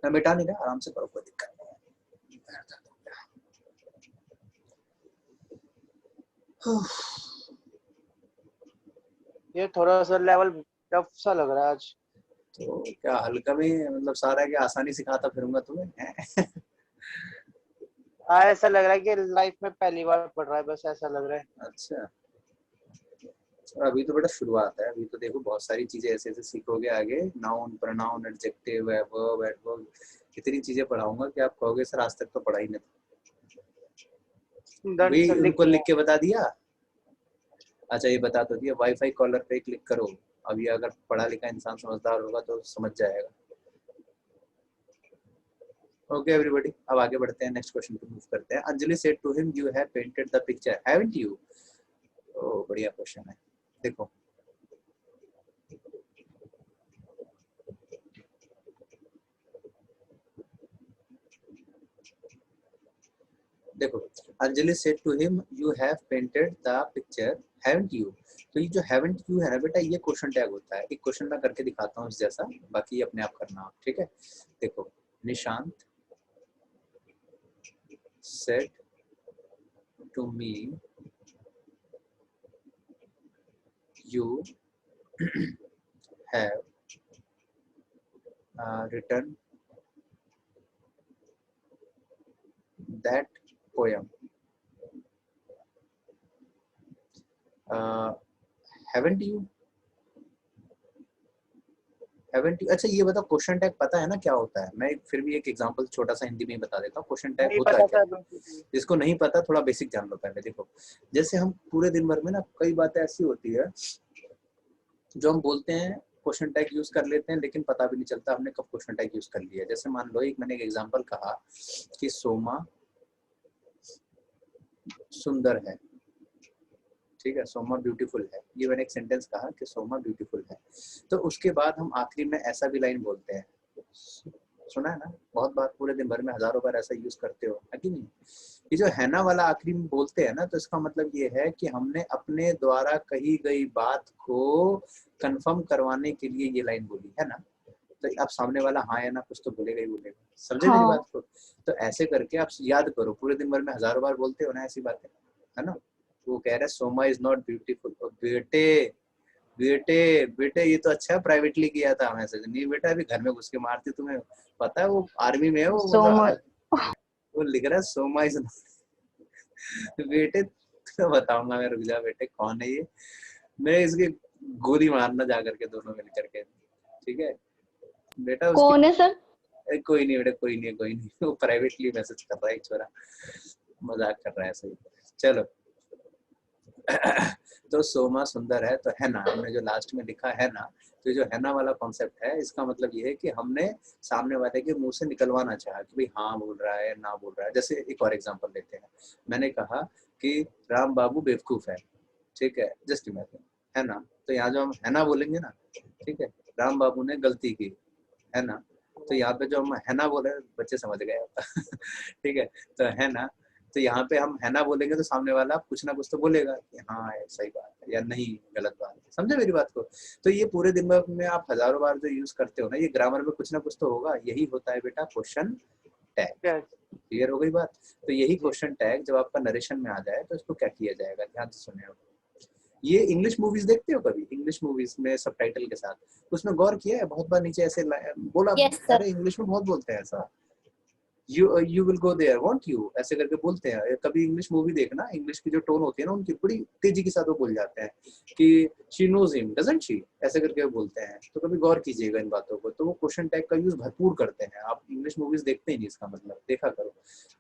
मैं मिटा नहीं रहा, आराम से करो, कोई दिक्कत नहीं है। ये थोड़ा सा लेवल टफ सा लग रहा है आज। तो क्या हल्का में मतलब सारा क्या आसानी सिखाता फिरूंगा तुम्हें हैं? ऐसा लग रहा है कि लाइफ में पहली बार पढ़ रहा है, बस ऐसा लग रहा है। अच्छा, और अभी तो बेटा शुरुआत है, अभी तो देखो बहुत सारी चीजें ऐसे ऐसे सीखोगे आगे, noun, pronoun, adjective, verb, adverb, कितनी चीजें पढ़ाऊंगा कि आप कहोगे सर आज तक तो पढ़ा ही नहीं। भी उनको लिख के बता दिया। अच्छा ये बता तो दिया, वाईफाई कॉलर पे क्लिक करो। अब ये अगर पढ़ा लिखा इंसान समझदार होगा तो समझ जाएगा। ओके एवरीबॉडी, अब आगे बढ़ते हैं, नेक्स्ट क्वेश्चन पे मूव करते हैं। Anjali said to him you have painted the picture, haven't you? ओ बढ़िया क्वेश्चन है, देखो देखो, Anjali said to him you have painted the picture, haven't you? तो ये जो हैवंट यू है ना बेटा, ये क्वेश्चन टैग होता है। एक क्वेश्चन मैं करके दिखाता हूँ इस जैसा, बाकी ये अपने आप करना। ठीक है, देखो, Nishant said to me you have written that poem. Haven't you? Haven't you? अच्छा ये बताओ, क्वेश्चन टैग पता है ना क्या होता है? मैं फिर भी एक एग्जांपल छोटा सा हिंदी में बता देता हूँ। क्वेश्चन टैग होता है क्या? जिसको नहीं पता थोड़ा बेसिक जान लो पहले। देखो, जैसे हम पूरे दिन भर में ना कई बातें ऐसी होती है जो हम बोलते हैं, क्वेश्चन टैग यूज कर लेते हैं, लेकिन पता भी नहीं चलता हमने कब क्वेश्चन टैग यूज कर लिया। जैसे मान लो मैंने एक एग्जांपल कहा कि सोमा सुंदर है। ठीक है, सोमा ब्यूटीफुल है, ये मैंने एक सेंटेंस कहा कि सोमा ब्यूटीफुल है। तो उसके बाद हम आखिरी में ऐसा भी लाइन बोलते हैं, सुना है ना बहुत बार, पूरे दिन भर में हजारों बार ऐसा यूज करते हो है कि नहीं? ये जो है ना वाला आखिरी में बोलते हैं ना, तो इसका मतलब ये है कि हमने अपने द्वारा कही गई बात को कंफर्म करवाने के लिए ये लाइन बोली है ना। तो अब सामने वाला हाँ या ना कुछ तो बोलेगा ही बोलेगा, समझे मेरी बात को? तो ऐसे करके आप याद करो, पूरे दिन भर में हजारों बार बोलते हो ना ऐसी बातें, है ना। वो कह रहा है सोमा इज नॉट ब्यूटीफुल। बेटे बेटे बेटे ये तो अच्छा प्राइवेटली किया था मैसेज, नहीं बेटा अभी घर में घुस के मारती, तुम्हें पता है वो आर्मी में है वो, वो लिख रहा है सोमा इज बेटे तो बताऊंगा मैं, रुक जा बेटे कौन है ये, मैं इसकी गोली मारना जा करके दोनों मिल करके। ठीक है बेटा, कौन है सर? कोई नहीं बेटा, कोई नहीं, वो प्राइवेटली मैसेज कर रहा है छोरा, मजाक कर रहा है सही। चलो तो सोमा सुंदर है, तो है ना हमने जो लास्ट में लिखा है ना, तो जो है ना वाला कॉन्सेप्ट है, इसका मतलब ये है कि हमने सामने वाले के मुंह से निकलवाना चाहा कि भाई हाँ बोल रहा है ना बोल रहा है। जैसे एक और एग्जांपल लेते हैं, मैंने कहा कि राम बाबू बेवकूफ है। ठीक है, जस्ट इमेजिन, है ना। तो यहाँ जो हम है ना बोलेंगे ना, ठीक है, राम बाबू ने गलती की, है ना। तो यहाँ पे जो हम है ना बोले, बच्चे समझ गए ठीक है, तो है ना, तो यहाँ पे हम है ना बोलेंगे तो सामने वाला कुछ ना कुछ तो बोलेगा कि हाँ सही बात है या नहीं गलत बात है, समझे मेरी बात को? तो ये पूरे दिन भर में आप हजारों बार जो यूज करते हो ना, ये ग्रामर में कुछ ना कुछ तो होगा, यही होता है बेटा क्वेश्चन टैग। क्लियर हो गई बात? तो यही क्वेश्चन टैग जब आपका नरेशन में आ जाए तो इसको क्या किया जाएगा, ध्यान से सुनिए। ये इंग्लिश मूवीज देखते हो कभी? इंग्लिश मूवीज में सबटाइटल के साथ, उसमें गौर किया है बहुत बार नीचे ऐसे बोला, अरे इंग्लिश में बहुत बोलते हैं ऐसा, you will go there won't you ऐसे करके बोलते हैं। कभी इंग्लिश मूवी देखना, इंग्लिश की जो टोन होती है ना उनकी, बड़ी तेजी के साथ वो बोल जाते हैं कि she knows him doesn't she ऐसे करके वो बोलते हैं। तो कभी गौर कीजिएगा इन बातों को, तो वो क्वेश्चन टैग का यूज भरपूर करते हैं। आप इंग्लिश मूवीज देखते ही नहीं, इसका मतलब देखा करो,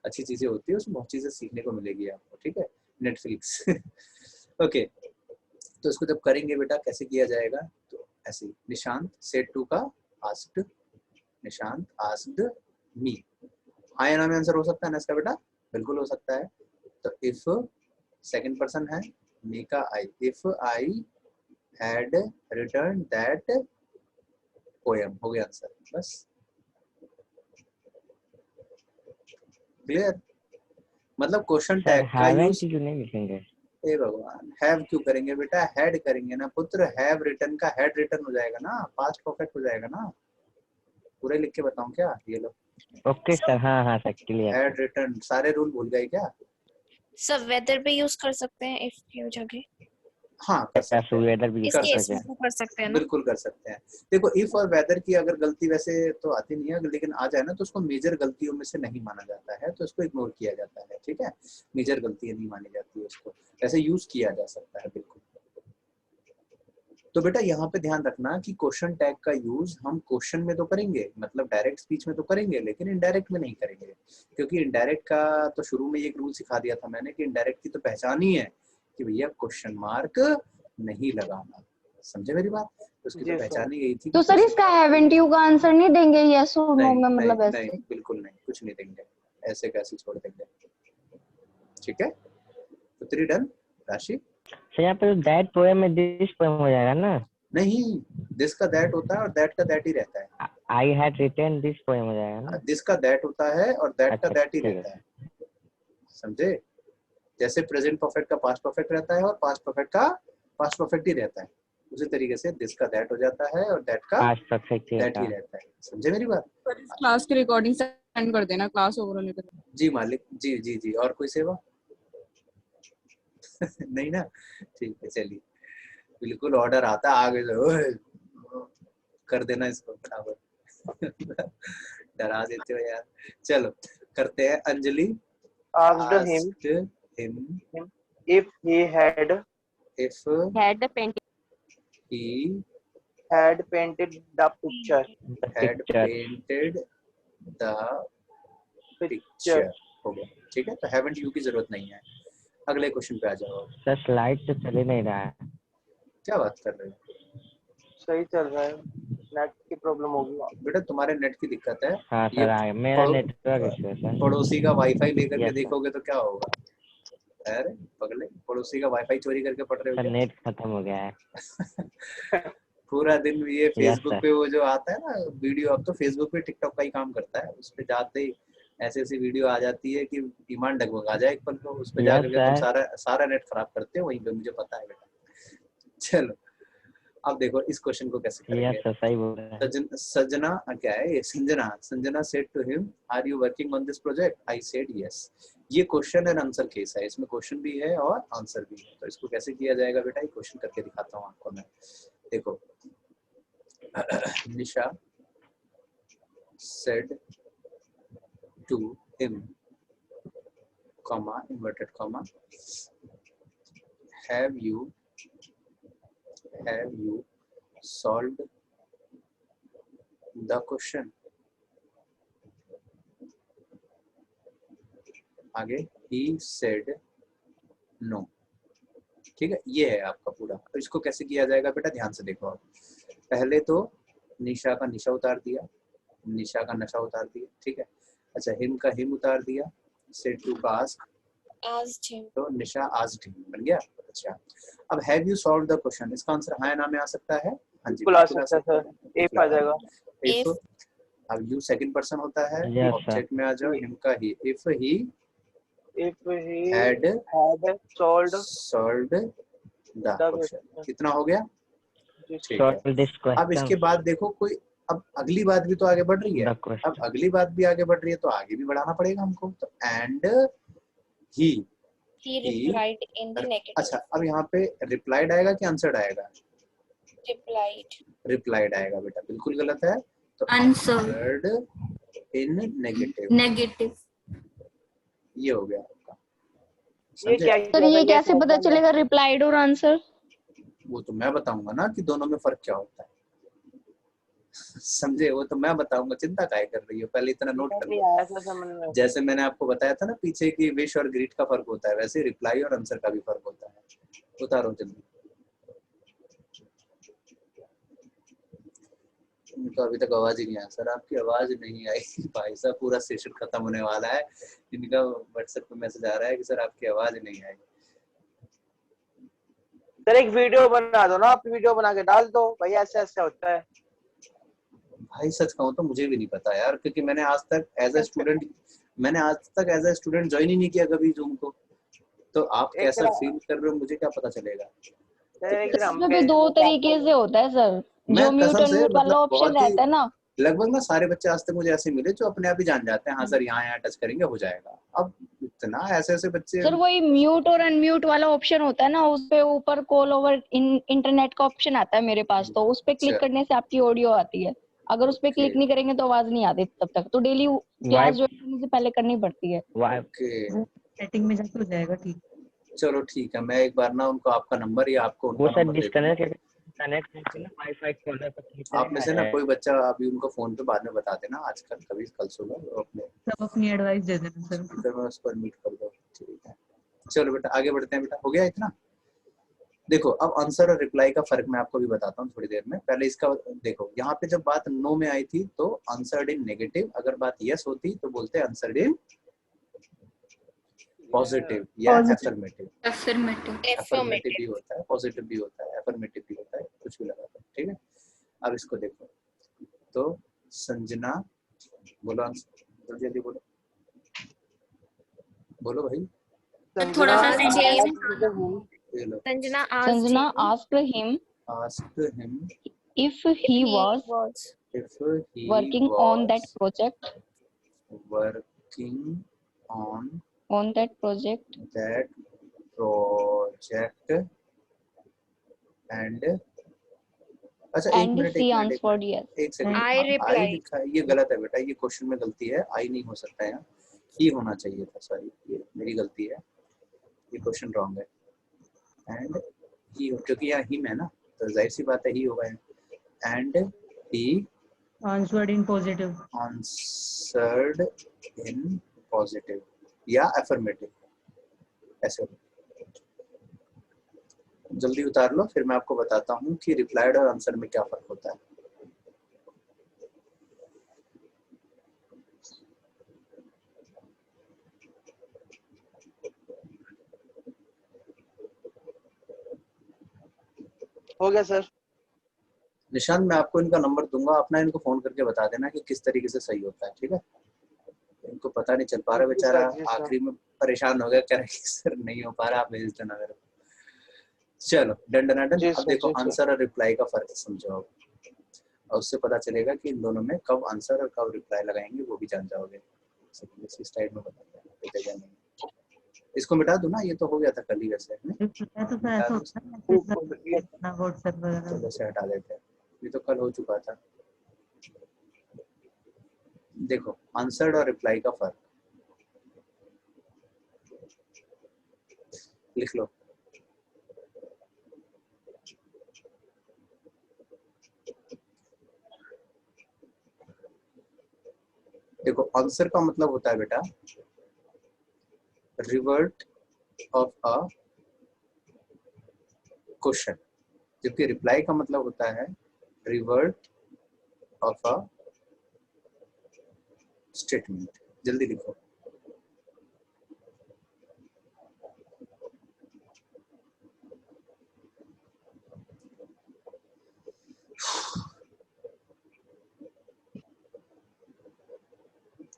अच्छी चीजें होती है उसमें, बहुत चीजें सीखने को मिलेगी आपको। ठीक है, नेटफ्लिक्स ओके, तो इसको जब करेंगे बेटा कैसे किया जाएगा, तो ऐसे निशांत सेड टू का आस्क्ड, निशांत आस्क्ड मी, हाँ या ना में आंसर हो सकता है ना इसका बेटा? बिल्कुल हो सकता है। तो इफ सेकंड पर्सन है मी का I, if I had return that poem हो गया आंसर, बस क्लियर। मतलब क्वेश्चन सर टैग का हैवेंट यूज, क्यों नहीं लिखेंगे? हे भगवान, हैव क्यों करेंगे बेटा, हैड करेंगे ना पुत्र, हैव रिटन का हैड रिटन हो जाएगा ना, पास्ट परफेक्ट हो जाएगा ना। पूरे लिख के बताऊं क्या, ये लो, ओके सर, हाँ हाँ सर, क्लियर। हैड रिटन, सारे रूल भूल गए क्या? सब वेदर पे यूज कर सकते हैं इफ की जगह, हाँ कर सकते हैं, वेदर भी इस कर केस सकते में हैं, तो कर सकते हैं ना। बिल्कुल कर सकते हैं। देखो इफ और वेदर की अगर गलती वैसे तो आती नहीं है, लेकिन आ जाए ना तो उसको मेजर गलतियों में से नहीं माना जाता है, तो उसको इग्नोर किया जाता है, ठीक है, मेजर गलती नहीं मानी जाती है उसको, ऐसे यूज किया जा सकता है बिल्कुल। तो बेटा यहाँ पे ध्यान रखना कि क्वेश्चन टैग का यूज हम क्वेश्चन में तो करेंगे, मतलब डायरेक्ट स्पीच में तो करेंगे, लेकिन इनडायरेक्ट में नहीं करेंगे, क्योंकि इनडायरेक्ट का तो शुरू में एक रूल सिखा दिया था मैंने कि इनडायरेक्ट की तो पहचान ही है कि भैया क्वेश्चन मार्क नहीं लगाना, समझे मेरी बात, तो उसकी तो जी सर। पहचान ही यही थी। तो सर इसका हैवेंट यू का आंसर नहीं देंगे, यस और नो नहीं में, नहीं मतलब नहीं, ऐसे? बिल्कुल नहीं, कुछ नहीं देंगे, ऐसे कैसे छोड़ देंगे, ठीक है। तो 3 डन राशि। सर यहाँ पे दैट पोएम में दिस पोएम हो जाएगा ना? नहीं, दिस का दैट होता है और दैट का दैट ही रहता है, I had written this poem हो जाएगा ना? दिस का दैट होता है और दैट का अच्छा दैट ही ठीक रहता है। है, समझे। जैसे प्रेजेंट परफेक्ट का पास्ट परफेक्ट रहता है और पास्ट परफेक्ट का पास्ट परफेक्ट ही रहता है, उसी तरीके से दिस का दैट हो जाता है और दैट का पास्ट परफेक्ट दैट ही रहता है, समझे मेरी बात। क्लास की रिकॉर्डिंग सेंड कर देना, क्लास ओवर होने के बाद। जी मालिक, जी जी जी, और कोई सेवा नहीं ना, ठीक है चलिए, बिल्कुल ऑर्डर आता है आगे से, ओए, कर देना इसको बराबर डरा देते हो यार। चलो करते हैं, Anjali Asked him him if he had if had painting he painted the picture. had picture painted the Picture. picture, हो गया, ठीक है, तो haven't you की जरूरत नहीं है। अगले क्वेश्चन पे आ जाओ। सर स्लाइड तो चल ही नहीं रहा है। क्या बात कर रहे हो सही चल रहा है, नेट की प्रॉब्लम होगी। बेटा, तुम्हारे नेट की दिक्कत है, हाँ ये सर आ गया, मेरा पड़ो- नेटवर्क इशू है सर। पड़ोसी का वाईफाई लेकर के Yes, sir. देखोगे तो क्या होगा, अरे पगले, पड़ोसी का वाईफाई चोरी करके पढ़ रहे हो सर क्या? नेट खत्म हो गया है। पूरा दिन ये फेसबुक sir. पे वो जो आता है ना वीडियो, अब तो फेसबुक पे टिकटॉक का ही काम करता है, उस पे जाते ही ऐसी ऐसी वीडियो आ जाती है कि ईमान डगमगा जाए एक पल को, उस पे Yes, जाकर के तुम sir. सारा नेट खराब करते हो वहीं पे, मुझे पता है बेटा। चलो अब देखो इस क्वेश्चन को कैसे यस करेंगे। सर, सही बोल रहे हैं। सजना क्या है ये, Sanjana said to him, are you working on this project, I said yes. ये क्वेश्चन एंड आंसर केस है, इसमें क्वेश्चन भी है और आंसर भी है, तो इसको कैसे किया जाएगा बेटा, ये क्वेश्चन करके दिखाता हूँ आपको मैं। देखो निशा said to him, comma, inverted comma, have you solved the question? आगे he said no, ठीक है, ये है आपका पूरा। तो इसको कैसे किया जाएगा बेटा, ध्यान से देखो आप। पहले तो निशा का निशा उतार दिया, निशा का नशा उतार दिया, ठीक है। अच्छा हिम का हिम उतार दिया, सेड टू का आस्क, तो निशा आस्क्ड हिम बन गया। अच्छा अब have you solved the question, इसका आंसर हाँ या ना में आ सकता है, हाँ जी बिल्कुल आ सकता है सर, इफ आ जाएगा। इफ, अब यू सेकंड पर्सन होता है, Yes, ऑब्जेक्ट में आ जाओ, हिम का he, if he had solved solved the question, कितना हो गया, ठीक है। Solve this question. अब इसके बाद देखो कोई, अब अगली बात भी तो आगे बढ़ रही है, The question. अब अगली बात भी आगे बढ़ रही है तो आगे भी बढ़ाना पड़ेगा हमको, तो and he replied in the negative. अच्छा अब यहाँ पे रिप्लाइड आएगा कि आंसर्ड आएगा, रिप्लाइड आएगा बेटा, बिल्कुल गलत है, तो Answered. आंसर्ड इन नेगेटिव, Negative. ये हो गया आपका, ये समझे? क्या सर ये कैसे पता चलेगा रिप्लाइड और आंसर? वो तो मैं बताऊंगा ना कि दोनों में फर्क क्या होता है, समझे, वो तो मैं बताऊंगा, चिंता काहे कर रही हो, पहले इतना नोट कर लो। आया था समझ में। जैसे मैंने आपको बताया था ना पीछे की विश और ग्रीट का फर्क होता है, वैसे रिप्लाई और आंसर का भी फर्क होता है। उतारो जल्दी, इनका अभी तक आवाज ही नहीं आया, सर आपकी आवाज नहीं आई भाई साहब, पूरा सेशन खत्म होने वाला है, इनका व्हाट्सएप पे मैसेज आ रहा है कि सर आपकी आवाज नहीं आई। सर एक वीडियो बना दो ना, आप वीडियो बना के डाल दो भाई, ऐसे ऐसे होता है। भाई सच कहूँ तो मुझे भी नहीं पता यार, क्योंकि मैंने आज तक एज अ स्टूडेंट ज्वाइन ही नहीं किया कभी जूम को। तो आप एक कैसा तरह- फील कर रहे हो मुझे क्या पता चलेगा। सर एक तरह हम इसमें भी दो तरीके से होता है सर, मैं जो म्यूट कसम से अनम्यूट वाला मतलब ऑप्शन बहुत ही रहता है ना, लगभग ना सारे बच्चे आज तक मुझे ऐसे मिले जो अपने आप ही जान जाते हैं, हाँ सर यहाँ टच करेंगे हो जाएगा। अब इतना ऐसे ऐसे बच्चे सर वही म्यूट और अनम्यूट वाला ऑप्शन होता है ना, उस पे ऊपर कॉल ओवर इंटरनेट का ऑप्शन आता है मेरे पास, तो उस पे क्लिक अच्छा। करने से आपकी ऑडियो आती है। अगर उस पे ओके क्लिक नहीं करेंगे तो आवाज नहीं आती तब तक, तो डेली क्लास ज्वाइन करने से पहले करनी पड़ती है। ओके वो सेटिंग में जाके हो जाएगा ठीक। चलो ठीक है, मैं एक बार ना उनको आपका नंबर या आपको वो उनका सर नंबर दे दूंगा। कनेक्ट करके ना वाईफाई कॉलर पर क्लिक आप में से ना कोई बच्चा अभी उनको फोन पे बाद में बता देना, आजकल कभी कल सुबह अपने, सब अपनी एडवाइस दे देना सर। फिर मैं उसको मीट कर दो। ठीक है चलो बेटा आगे बढ़ते हैं। बेटा हो गया इतना। देखो अब आंसर और रिप्लाई का फर्क मैं आपको भी बताता हूँ थोड़ी देर में। पहले इसका देखो, यहाँ पे जब बात नो में आई थी तो आंसर्ड इन नेगेटिव, अगर बात यस होती तो बोलते आंसर्ड इन पॉजिटिव या एफर्मेटिव। एफर्मेटिव भी होता है, पॉजिटिव भी होता है, एफर्मेटिव भी होता है, कुछ भी लगा दो। ठीक है अब इसको देखो तो संजना बोलो आंसर, जल्दी जल्दी बोलो, बोलो भाई। थोड़ा सा Asked sentence him. ये लो Sanjana Sanjana asked him asked him asked him if if he he was was if he working on that was project working on that project that project and अच्छा एक and मिनट she एक answered yes. एक second. I I replied. लिखा है, ये गलत है बेटा, ये क्वेश्चन में गलती है, आई नहीं हो सकता है, ही होना चाहिए था, सॉरी ये मेरी गलती है, ये क्वेश्चन रॉन्ग है। एंड ही, क्योंकि यहाँ हिम है ना तो जाहिर सी बात है ही होगा। And he answered in positive. Answered in positive या एफर्मेटिव, ऐसे जल्दी उतार लो, फिर मैं आपको बताता हूँ कि रिप्लाइड और आंसर में क्या फर्क होता है। हो गया सर। निशांत मैं आपको इनका नंबर दूंगा, अपना इनको फोन करके बता देना कि किस तरीके से सही होता है। ठीक है इनको पता नहीं चल पा रहा बेचारा, जी सर। आखिरी में परेशान हो गया, कह रहे सर नहीं हो पा रहा, आप भेज देना मेरे को। चलो डन डन डन। जी अब सर, देखो जी सर। आंसर और रिप्लाई का फर्क समझो आप, और उससे पता चलेगा कि इन दोनों में कब आंसर और कब रिप्लाई लगाएंगे, वो भी जान जाओगे। इसी स्टाइल में बताते हैं। इसको मिटा दूं ना, ये तो हो गया था कल ही वैसे। रिप्लाई तो सर ऐसा होता है मैसेज करना व्हाट्सएप वगैरह। चलो से हटा देते हैं, ये तो कल हो चुका था। देखो आंसर्ड और रिप्लाई का फर्क लिख लो। देखो आंसर का मतलब होता है बेटा रिवर्ट ऑफ अ क्वेश्चन, जबकि रिप्लाई का मतलब होता है रिवर्ट ऑफ अ स्टेटमेंट। जल्दी लिखो।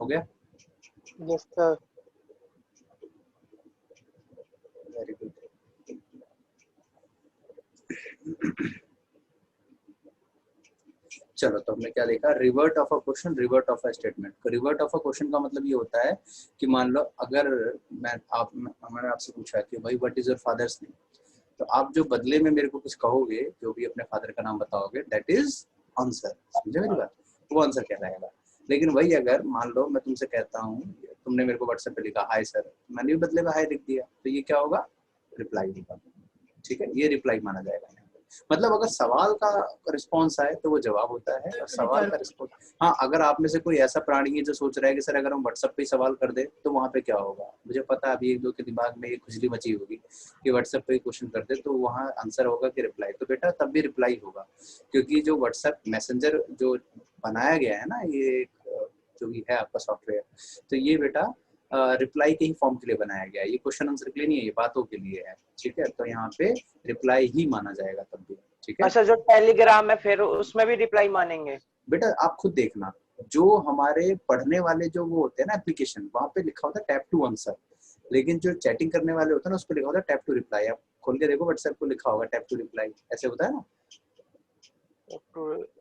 हो गया? Yes sir. Very good. चलो तो हमने क्या देखा, revert of a question, revert of a statement. Revert of a question का मतलब ये होता है कि मान लो अगर मैंने आपसे पूछा कि भाई what is your father's name, तो आप जो बदले में मेरे को कुछ कहोगे, जो भी अपने फादर का नाम बताओगे, दैट इज आंसर। समझे मेरी बात? वो आंसर कहलाएगा। लेकिन वही अगर मान लो मैं तुमसे कहता हूँ, तुमने मेरे को व्हाट्सएप पे लिखा हाय सर, मैंने भी बदले में हाय लिख दिया, तो ये क्या होगा? रिप्लाई होगा। ठीक है, ये रिप्लाई माना जाएगा। मतलब अगर सवाल का रिस्पॉन्स आए तो वो जवाब होता है, और सवाल का रिस्पॉन्स, हाँ अगर आप में से कोई ऐसा प्राणी है जो सोच रहा है कि सर अगर हम व्हाट्सएप पे सवाल कर दे तो वहाँ पे क्या होगा, मुझे पता है अभी एक दो के दिमाग में ये खुजली मची होगी कि व्हाट्सएप पे क्वेश्चन कर दे तो वहाँ आंसर होगा कि रिप्लाई। तो बेटा तब भी रिप्लाई होगा, क्योंकि जो व्हाट्सएप मैसेंजर जो बनाया गया है ना, ये जो भी है आपका सॉफ्टवेयर, तो ये बेटा रिप्लाई के ही फॉर्म के लिए बनाया गया है, ये क्वेश्चन आंसर के लिए नहीं है, ये बातों के लिए है। ठीक है, तो यहाँ पे रिप्लाई ही माना जाएगा तब भी। ठीक है, अच्छा जो टेलीग्राम है फिर उसमें भी रिप्लाई मानेंगे? बेटा आप खुद देखना, जो हमारे पढ़ने वाले जो वो होते हैं ना एप्लीकेशन, वहां पे लिखा होता है टैप टू आंसर, लेकिन जो चैटिंग करने वाले होते हैं ना उस पर लिखा होता है टैप टू रिप्लाई। आप खोल के देखो व्हाट्सएप को लिखा होगा टैप टू रिप्लाई, ऐसे होता है ना,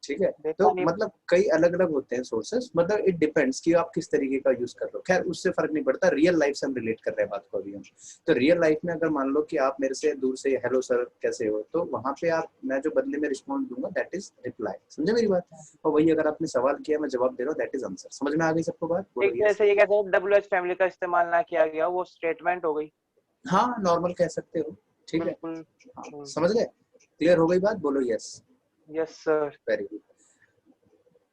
ठीक है। देखा तो नहीं। मतलब कई अलग अलग होते हैं सोर्सेस, मतलब इट डिपेंड्स कि आप किस तरीके का यूज कर रहे हो। खैर उससे फर्क नहीं पड़ता, रियल लाइफ से हम रिलेट कर रहे हैं बात को अभी हम। तो रियल लाइफ में अगर मान लो कि आप मेरे से दूर से हेलो सर कैसे हो, तो वहां पे आप, मैं जो बदले में रिस्पॉन्स दूंगा दैट इज रिप्लाई, समझे मेरी बात। और वही अगर आपने सवाल किया मैं जवाब दे रहा हूँ दैट इज आंसर। समझ में आ गई सबको बात? बोलो एक yes। जैसे ये कहते हैं WH फैमिली का इस्तेमाल ना किया गया, वो स्टेटमेंट हो गई। हाँ नॉर्मल कह सकते हो, ठीक है। बिल्कुल। हाँ समझ गए, क्लियर हो गई बात? बोलो yes. Yes sir. Very good.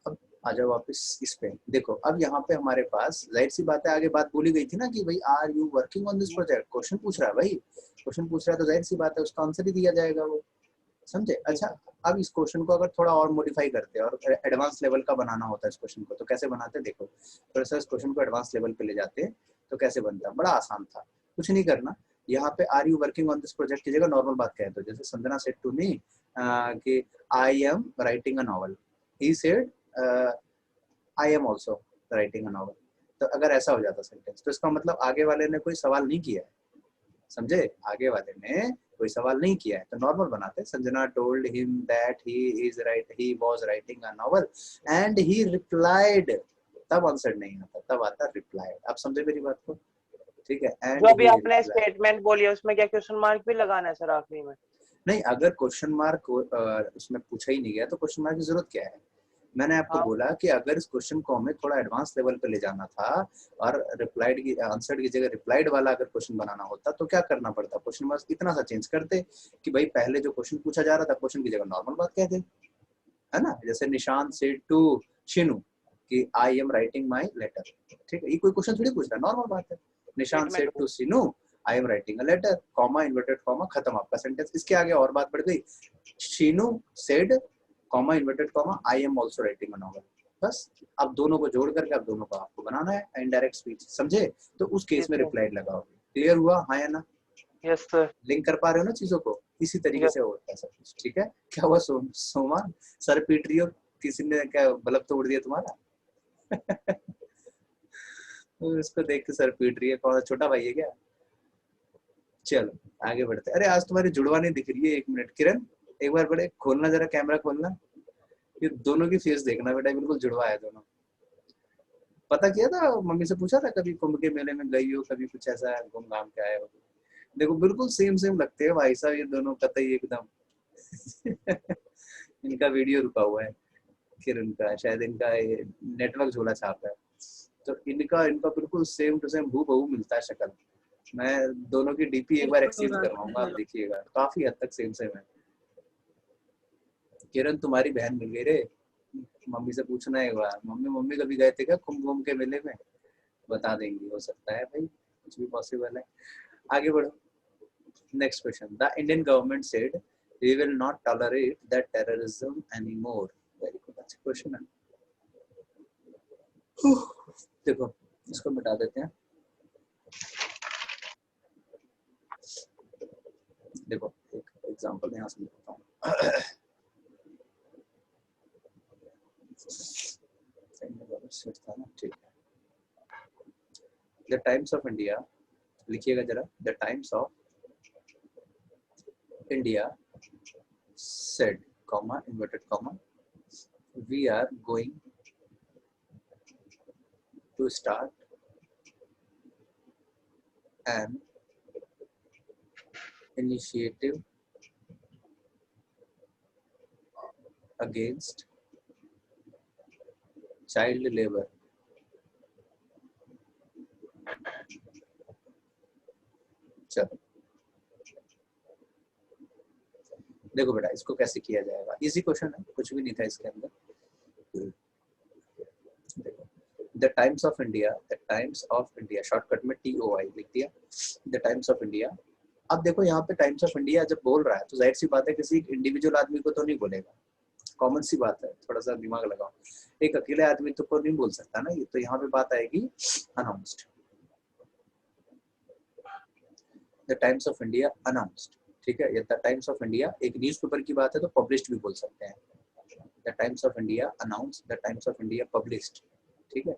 अब आ जाओ वापस इस पे, देखो अब यहाँ पे हमारे पास जाहिर सी बात है, आगे बात बोली गई थी ना कि भाई are you working on this project, question पूछ रहा है भाई, क्वेश्चन पूछ रहा है तो जाहिर सी बात है उसका आंसर ही दिया जाएगा वो, समझे। अच्छा अब इस क्वेश्चन को अगर थोड़ा और मॉडिफाई करते हैं और एडवांस लेवल का बनाना होता है इस क्वेश्चन को, तो कैसे बनाते हैं देखो, थोड़ा सा इस क्वेश्चन को एडवांस लेवल पे ले जाते हैं तो कैसे बनता है, बड़ा आसान था, कुछ नहीं करना। यहाँ पे are you working on this project की जगह नॉर्मल बात कहें तो, जैसे संजना सेड टू मी कि I am writing a novel, he said I am also writing a novel. तो अगर ऐसा हो जाता सेंटेंस तो इसका मतलब आगे वाले ने कोई सवाल नहीं किया है, समझे, आगे वाले ने कोई सवाल नहीं किया है, तो नॉर्मल बनाते, Sanjana told him that he was writing a novel and he replied, तब आंसर नहीं आता, तब आता रिप्लाइड। आप समझे मेरी बात को, ठीक है। एंड जो अभी ही आपने रिप्लाइड, स्टेटमेंट बोली है उसमें क्या क्वेश्चन मार्क भी लगाना है सर आखिरी में? नहीं अगर क्वेश्चन मार्क उसमें पूछा ही नहीं गया तो क्वेश्चन मार्क की जरूरत क्या है। मैंने आपको हाँ। बोला कि अगर इस क्वेश्चन को हमें थोड़ा एडवांस लेवल पे ले जाना था और रिप्लाइड की आंसर की जगह रिप्लाइड वाला अगर क्वेश्चन बनाना होता तो क्या करना पड़ता, क्वेश्चन मार्क इतना सा चेंज करते कि भाई पहले जो क्वेश्चन पूछा जा रहा था क्वेश्चन की जगह नॉर्मल बात कहते, है ना। जैसे निशांत सेड टू शिनू कि I am writing my letter, ठीक है, ये कोई क्वेश्चन थोड़ी पूछ रहा है, नॉर्मल बात है। Nishant said to Shinu I am writing a letter, comma inverted comma, खत्म आपका सेंटेंस। इसके आगे और बात बढ़ गई, Shinu said comma inverted comma I am also writing a novel, बस। अब दोनों को जोड़ करके अब दोनों को आपको बनाना है इनडायरेक्ट स्पीच, समझे। तो उस केस में रिप्लाइड लगाओगे, क्लियर हुआ हाँ या ना? Yes sir. लिंक कर पा रहे हो ना चीजों को, इसी तरीके यस। से होता है सब कुछ, ठीक है। क्या हुआ सोमा, सर पीट रही हो, किसी ने क्या बल्ब तोड़ दिया तुम्हारा? उसको देख के सर पीट रही है, कौन छोटा भाई है क्या? चलो आगे बढ़ते। अरे आज तुम्हारी जुड़वा नहीं दिख रही है, एक मिनट किरण, एक बार बड़े खोलना जरा कैमरा खोलना, ये दोनों की फेस देखना बेटा, बिल्कुल जुड़वा है दोनों। पता किया था, मम्मी से पूछा था कभी कुंभ के मेले में गई हो, कभी कुछ ऐसा घूम घाम के आए हो? देखो बिल्कुल सेम सेम लगते हैं भाई साहब ये दोनों, कतई एकदम। इनका वीडियो रुका हुआ है किरण का, शायद इनका ये नेटवर्क झोला छाप है, तो इनका बिल्कुल सेम टू सेम हूबहू मिलता है शक्ल। मैं दोनों की डीपी एक बार एक्सचेंज करवाऊंगा, आप देखिएगा काफी हद तक सेम सेम है। किरण तुम्हारी बहन मिल गई रे, मम्मी से पूछना एक बार, मम्मी कभी गए थे क्या कुंभ के मेले में? बता देंगी, हो सकता है भाई, कुछ भी पॉसिबल है। आगे बढ़ो, next question. The Indian government said we will not tolerate the terrorism anymore. Very good, अच्छा क्वेश्चन है। देखो इसको मिटा देते हैं, देखो एक एग्जांपल यहाँ से लिखता हूँ। ठीक है, द टाइम्स ऑफ इंडिया, लिखिएगा जरा, the times of India said comma inverted comma we are going to start an initiative against child labor. चलो देखो बेटा इसको कैसे किया जाएगा, इजी क्वेश्चन है, कुछ भी नहीं था इसके अंदर। देखो the times of India shortcut में TOI लिख दिया, द टाइम्स ऑफ इंडिया। अब देखो यहाँ पे टाइम्स ऑफ इंडिया जब बोल रहा है तो जाहिर सी बात है किसी इंडिविजुअल आदमी को तो नहीं बोलेगा, कॉमन सी बात है, थोड़ा सा दिमाग लगाओ, एक अकेले आदमी तो को नहीं बोल सकता ना ये, तो यहाँ पे बात आएगी announced, the times of India announced, ठीक है। द टाइम्स ऑफ इंडिया एक न्यूज़पेपर की बात है तो पब्लिश्ड भी बोल सकते हैं, the times of India announce, the times of India published, ठीक है,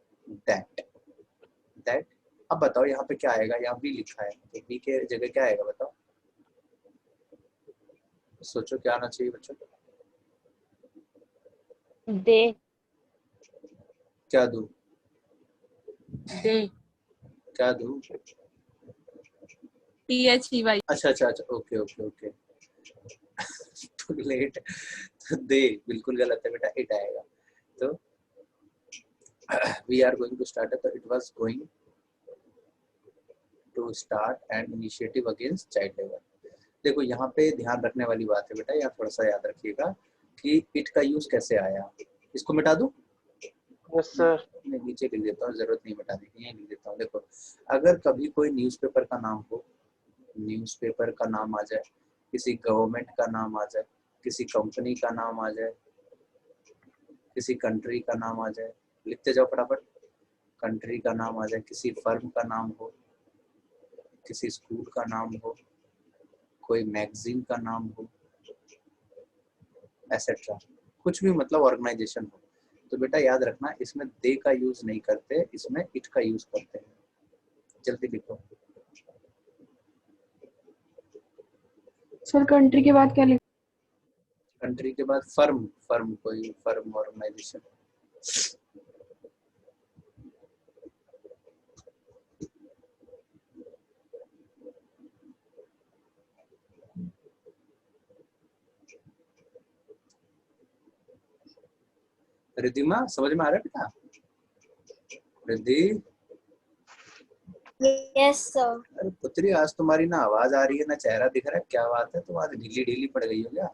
दैट। अब बताओ यहाँ पे क्या आएगा, यहाँ बी लिखा है तो बी के जगह क्या आएगा बताओ, सोचो क्या आना चाहिए बच्चों, दे। क्या दूं, दे क्या दूं, THEY अच्छा, okay okay okay too late, तो दे बिल्कुल गलत है बेटा, इट आएगा। तो we are going to start, तो it was going to start an initiative against child labour. देखो यहाँ पे ध्यान रखने वाली बात है बेटा, यहाँ थोड़ा सा याद रखिएगा कि इट का यूज कैसे आया। इसको मिटा दूं? Yes sir. मैं नीचे लिख देता हूँ, जरूरत नहीं मिटाने की, यहीं लिख देता हूँ। देखो अगर कभी कोई न्यूज़पेपर का नाम हो, न्यूज़पेपर का नाम आ जाए, किसी गवर्नमेंट का नाम आ जाए, किसी कंपनी का नाम आ जाए, किसी कंट्री का नाम आ जाए, लिखते जाओ फटाफट, कंट्री का नाम आ जाए, किसी फर्म का नाम हो, किसी स्कूल का नाम हो, कोई मैगजीन का नाम हो, एसेट्रा, कुछ भी मतलब ऑर्गेनाइजेशन हो, तो बेटा याद रखना इसमें दे का यूज नहीं करते, इसमें इट का यूज करते हैं। जल्दी लिखो। सर कंट्री के बाद क्या लिख? कंट्री के बाद फर्म, फर्म कोई फर्म ऑर्गेनाइजेशन। रिद्धिमा समझ में आ रहा है बेटा? Riddhi, Yes, sir. अरे पुत्री आज तुम्हारी ना आवाज आ रही है ना चेहरा दिख रहा है, क्या बात है, तुम आज ढीली ढीली पड़ गई हो क्या?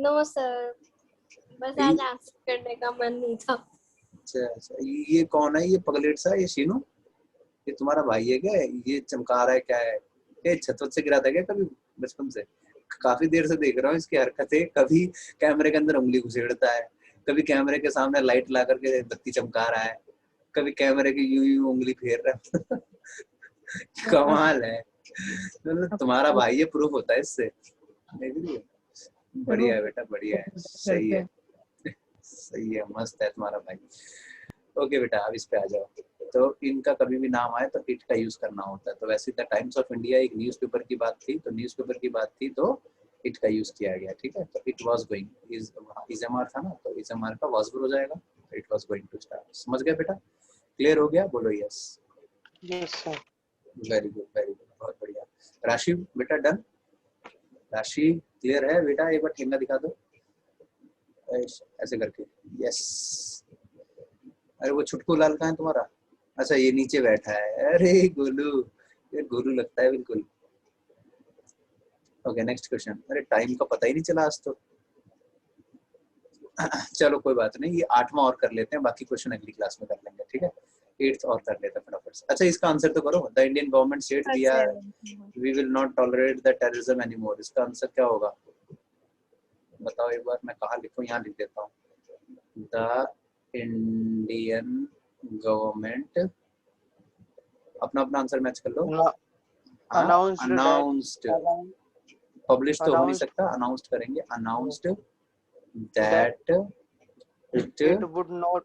No, sir. बस आज आंसर करने का मन नहीं था। अच्छा, ये कौन है, ये पगलेट सा, ये शीनू, ये तुम्हारा भाई है क्या? ये चमका रहा है क्या है? ये छत से गिरा था क्या कभी बचपन से? काफी देर से देख रहा हूँ इसकी हरकतें, कभी कैमरे के अंदर उंगली घुसेड़ता है, कभी कैमरे के सामने लाइट ला करके बत्ती चमका रहा है, कभी कैमरे की यूं उंगली फेर रहा है कमाल है, मतलब तुम्हारा भाई ये प्रूफ होता है इससे। बढ़िया है बेटा, बढ़िया है, सही है, सही है, मस्त है तुम्हारा भाई। ओके बेटा अब इस पे आ जाओ। तो इनका कभी भी नाम आए तो इट का यूज करना होता है। तो वैसे द टाइम्स ऑफ इंडिया एक न्यूज़पेपर की बात थी, तो न्यूज़पेपर की बात थी तो इट का यूज किया गया, ठीक है। तो it was going, is MR था ना, तो इज एमआर का वाज हो जाएगा, तो it was going to start. समझ गए बेटा? क्लियर हो गया? बोलो yes. Yes sir. Very good, very good, बहुत बढ़िया। राशि बेटा डन? राशि क्लियर है बेटा? एक बार ठेंगा दिखा दो ऐसे करके, यस। अरे वो छुटकू लाल कहाँ है तुम्हारा? अच्छा ये नीचे बैठा है, अरे गोलू, ये गोलू लगता है बिल्कुल। Okay next question. अरे टाइम का पता ही नहीं चला आज तो चलो कोई बात नहीं, ये 8वां और कर लेते हैं, बाकी क्वेश्चन अगली क्लास में कर लेंगे, ठीक है। 8th और कर लेते हैं फटाफट से। अच्छा इसका आंसर तो करो। द इंडियन गवर्नमेंट स्टेट दिया we will not tolerate the terrorism anymore, इसका आंसर क्या होगा बताओ एक बार। मैं कहाँ लिखूं? यहाँ लिख देता हूँ, द इंडियन गवर्नमेंट, अपना अपना आंसर मैच कर लो। अनाउंस्ड, पब्लिश तो हो नहीं सकता, अनाउंस्ड करेंगे। Announced that it would not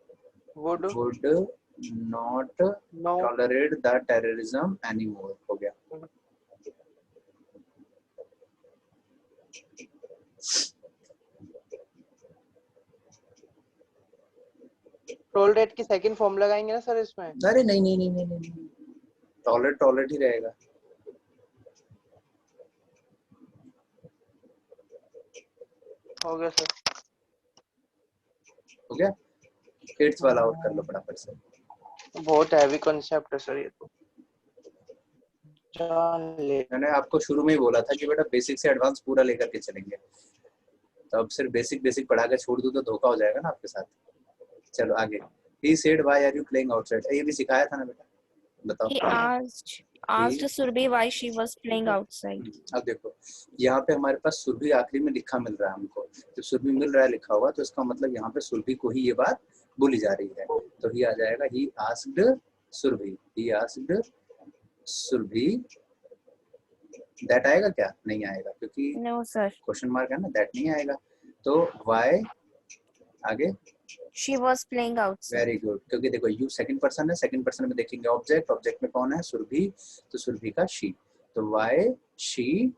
tolerate the terrorism anymore, हो गया। टॉलरेट की सेकंड फॉर्म लगाएंगे ना सर इसमें? अरे नहीं नहीं नहीं नहीं नहीं, टॉलरेट टॉलरेट ही रहेगा। हो गया सर। हो गया। 8th वाला आउट कर लो फटाफट से। बहुत हैवी कॉन्सेप्ट है सर ये तो। मैंने आपको शुरू में ही बोला था कि बेटा बेसिक से एडवांस पूरा लेकर के चलेंगे, तो अब सिर्फ बेसिक बेसिक पढ़ा के छोड़ दूं तो धोखा हो जाएगा ना आपके साथ। चलो आगे। He said, why are you playing outside? ये भी सिखाया था ना बेटा, बताओ। He asked Surbhi why she was playing outside. अब देखो यहाँ पे हमारे पास सुरभि आखिरी में लिखा मिल रहा है हमको, जब सुरभि मिल रहा है लिखा हुआ तो इसका मतलब यहाँ पे सुरभि को ही ये बात बोली जा रही है, तो ही आ जाएगा he asked Surabhi, he asked Surabhi. That आएगा क्या? नहीं आएगा, क्योंकि No, sir. क्वेश्चन मार्क है ना, दैट नहीं आएगा। तो वाई आगे She was playing outside. Very good, क्योंकि देखो यू सेकंड पर्सन है, सेकंड पर्सन में देखेंगे ऑब्जेक्ट, ऑब्जेक्ट में कौन है सुरभि, तो सुरभि का शी, तो why she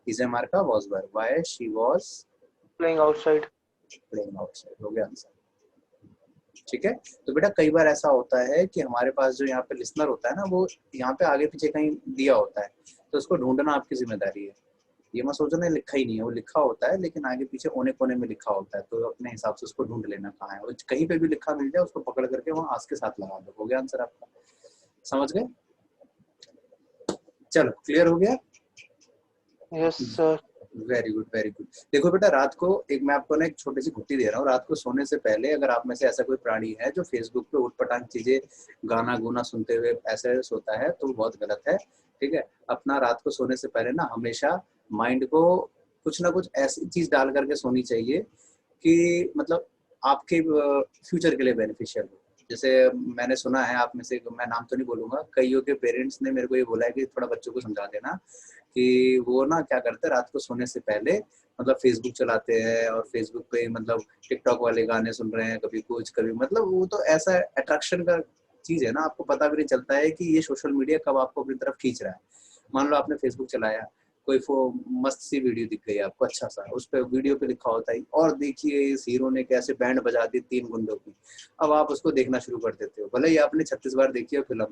is am are का was verb, why she was playing outside. Playing outside, हो गया आंसर। ठीक है, तो बेटा कई बार ऐसा होता है कि हमारे पास जो यहाँ पे लिसनर होता है ना, वो यहाँ पे आगे पीछे कहीं दिया होता है, तो उसको ढूंढना आपकी जिम्मेदारी है। ये मत सोचना लिखा ही नहीं है, वो लिखा होता है लेकिन आगे पीछे कोने कोने में लिखा होता है, तो अपने हिसाब से उसको ढूंढ लेना कहाँ है, कहीं पे भी लिखा मिल जाए उसको पकड़ करके वहाँ आस के साथ लगा दो, हो गया आंसर आपका। समझ गए? चलो क्लियर हो गया? Yes sir. Very good very good. देखो बेटा रात को एक मैं आपको ना एक छोटी सी घुट्टी दे रहा हूँ, रात को सोने से पहले अगर आप में से ऐसा कोई प्राणी है जो फेसबुक पे उटपटांग चीजें गाना गुना सुनते हुए ऐसे सोता है तो बहुत गलत है। ठीक है, अपना रात को सोने से पहले ना हमेशा माइंड को कुछ ना कुछ ऐसी चीज डाल करके सोनी चाहिए कि मतलब आपके फ्यूचर के लिए बेनिफिशियल हो। जैसे मैंने सुना है आप में से, मैं नाम तो नहीं बोलूंगा, कईयों के पेरेंट्स ने मेरे को ये बोला है कि थोड़ा बच्चों को समझा देना कि वो ना क्या करते हैं रात को सोने से पहले मतलब फेसबुक चलाते हैं और फेसबुक पे मतलब टिकटॉक वाले गाने सुन रहे हैं, कभी कुछ कभी मतलब वो तो ऐसा अट्रैक्शन का चीज है ना, आपको पता भी नहीं चलता है कि ये सोशल मीडिया कब आपको अपनी तरफ खींच रहा है। मान लो आपने फेसबुक चलाया, कोई मस्त सी वीडियो दिख गई आपको, अच्छा सा, उस पर वीडियो पे लिखा होता है और देखिए इस हीरो ने कैसे बैंड बजा दी 3 गुंडों की। अब आप उसको देखना शुरू कर देते हो, भले ही आपने 36 बार देखी हो फिल्म,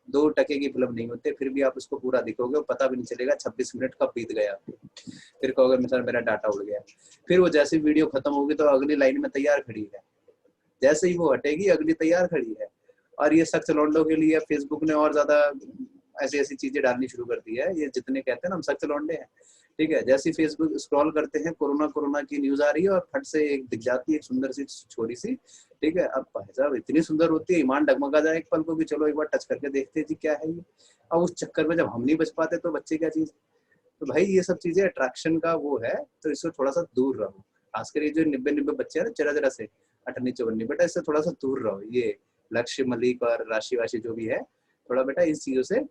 2 टके की फिल्म नहीं होते, फिर भी आप उसको पूरा देखोगे और पता भी नहीं चलेगा 26 मिनट कब बीत गया। फिर कहोगे सर मेरा डाटा उड़ गया। फिर वो जैसे वीडियो खत्म होगी तो अगली लाइन में तैयार खड़ी है, जैसे ही वो हटेगी अगली तैयार खड़ी है। और ये सख्त लौंडों के लिए फेसबुक ने और ज्यादा ऐसी ऐसी चीजें डालनी शुरू कर दी है, ये जितने कहते हैं ना हम सख्त लौंडे हैं। ठीक है, जैसे फेसबुक स्क्रॉल करते हैं कोरोना की न्यूज आ रही है और फट से एक दिख जाती है एक सुंदर सी छोरी सी। ठीक है, अब भाई साहब इतनी सुंदर होती है, ईमान डगमगा जाए एक पल को कि चलो एक बार टच करके देखते हैं जी क्या है ये। अब उस चक्कर में जब हम नहीं बच पाते तो बच्चे क्या चीज। तो भाई ये सब चीजें अट्रैक्शन का वो है, तो इससे थोड़ा सा दूर रहो। खासकर ये जो 90 बच्चे हैं ना जरा जरा से 98-94, बेटा इससे थोड़ा सा दूर रहो। ये लक्ष्य मलिक और राशि वाशी जो भी है, थोड़ा बेटा इस चीजों से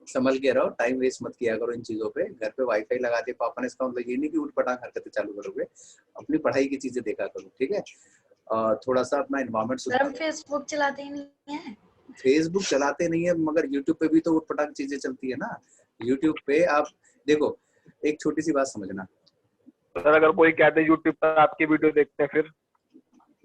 संभल के रहो, टाइम वेस्ट मत किया करो इन चीजों पे। घर पे वाईफाई लगा दे पापा ने, इसका मतलब ये नहीं कि उठपटांग हरकतें चालू करोगे, अपनी पढ़ाई की चीजें देखा करो। ठीक है, थोड़ा सा अपना एनवायरनमेंट सुधारो। फेसबुक चलाते ही नहीं है। फेसबुक चलाते नहीं है मगर यूट्यूब पे भी तो उठपटांग चीजें चलती है ना। यूट्यूब पे आप देखो, एक छोटी सी बात समझना सर, अगर कोई कहते हैं यूट्यूब पर आपकी वीडियो देखते हैं फिर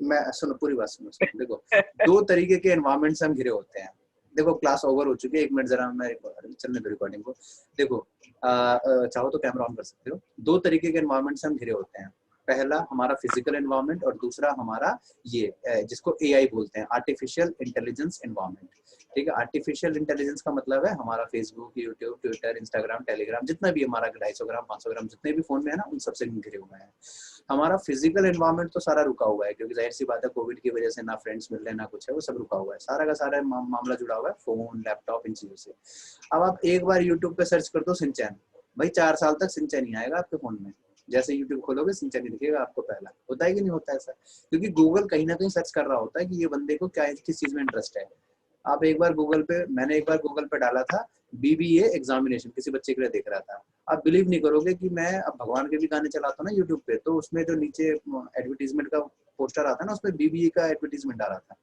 मैं सुनो पूरी बात सुनो। देखो 2 तरीके के एनवायरनमेंट से हम घिरे होते हैं। देखो क्लास ओवर हो चुकी है, 1 मिनट जरा मैं चलने दो रिकॉर्डिंग को। देखो चाहो तो कैमरा ऑन कर सकते हो। 2 तरीके के एनवायरनमेंट से हम घिरे होते हैं, पहला हमारा फिजिकल एनवायरनमेंट और दूसरा हमारा ये जिसको एआई बोलते हैं, आर्टिफिशियल इंटेलिजेंस एनवायरनमेंट। ठीक है, आर्टिफिशियल इंटेलिजेंस का मतलब है हमारा Facebook, YouTube, Twitter, Instagram, Telegram, जितना भी हमारा 250 ग्राम 500 ग्राम जितने भी फोन में है ना, उन सबसे घिरे हुए हैं। हमारा फिजिकल एनवायरनमेंट तो सारा रुका हुआ है, क्योंकि जाहिर सी बात है कोविड की वजह से ना फ्रेंड्स मिल रहे ना कुछ है, वो सब रुका हुआ है। सारा का सारा मामला जुड़ा हुआ है फोन, लैपटॉप, इन चीजों से। अब आप एक बार यूट्यूब पे सर्च कर दो सिंचैन, भाई 4 साल तक सिंचैन ही आएगा आपके फोन में। जैसे यूट्यूब खोलोगे सिंचैन ही दिखेगा आपको पहला। होता है कि नहीं होता ऐसा? क्योंकि गूगल कहीं ना कहीं सर्च कर रहा होता है कि ये बंदे को क्या किस चीज में इंटरेस्ट है। आप एक बार गूगल पे, मैंने एक बार गूगल पे डाला था BBA एग्जामिनेशन, किसी बच्चे के लिए देख रहा था। आप बिलीव नहीं करोगे कि मैं अब भगवान के भी गाने चलाता हूँ ना यूट्यूब पे, तो उसमें जो नीचे एडवर्टीजमेंट का पोस्टर आता है ना, उसमें BBA का एडवर्टीजमेंट आ रहा था।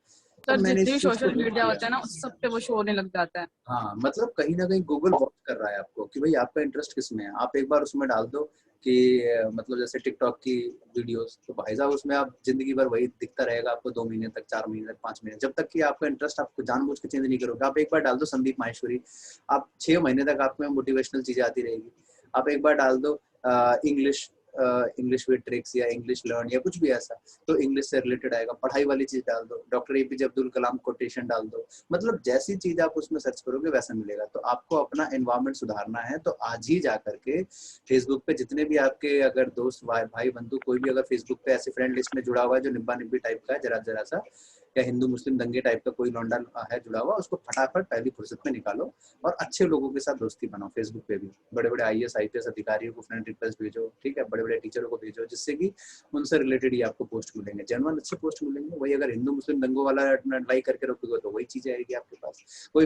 सर जितने भी सोशल मीडिया होता है ना उस सब पे वो शो होने लग जाता है। हाँ, मतलब कहीं ना कहीं गूगल वॉच कर रहा है आपको कि भाई आपका इंटरेस्ट किस में है। आप एक बार उसमें डाल दो कि मतलब जैसे टिकटॉक की वीडियोस, तो भाई साहब उसमें आप जिंदगी भर वही दिखता रहेगा आपको, 2 महीने तक, 4 महीने तक, 5 महीने, जब तक कि आपका इंटरेस्ट आपको जानबूझ के चेंज नहीं करोगे। आप एक बार डाल दो संदीप माहेश्वरी, आप 6 महीने तक आप में मोटिवेशनल चीजें आती रहेगी। आप एक बार डाल दो इंग्लिश विद ट्रिक्स या इंग्लिश लर्न या कुछ भी ऐसा, तो इंग्लिश से रिलेटेड आएगा। पढ़ाई वाली चीज डाल दो, doctor APJ Abdul Kalam quotation डाल दो, मतलब जैसी चीज आप उसमें सर्च करोगे वैसा मिलेगा। तो आपको अपना एनवायरनमेंट सुधारना है तो आज ही जा करके फेसबुक पे जितने भी आपके अगर दोस्त भाई बंधु कोई भी अगर फेसबुक पे ऐसे फ्रेंड लिस्ट में जुड़ा हुआ है जो निब्बा निब्बी टाइप का है, जरा जरा सा या हिंदू मुस्लिम दंगे टाइप का कोई लौंडा है जुड़ा हुआ, उसको फटाफट पहली फुर्सत में निकालो और अच्छे लोगों के साथ दोस्ती बनाओ। फेसबुक पे भी बड़े बड़े IAS IPS अधिकारियों को फ्रेंड रिक्वेस्ट भेजो, ठीक है, बड़े बड़े टीचरों को भेजो, जिससे कि उनसे रिलेटेड ही आपको पोस्ट मिलेंगे, जेन्युइन अच्छे पोस्ट मिलेंगे। वही अगर हिंदू मुस्लिम दंगों वाला लाइक करके रखोगे तो वही चीजें आएगी आपके पास। कोई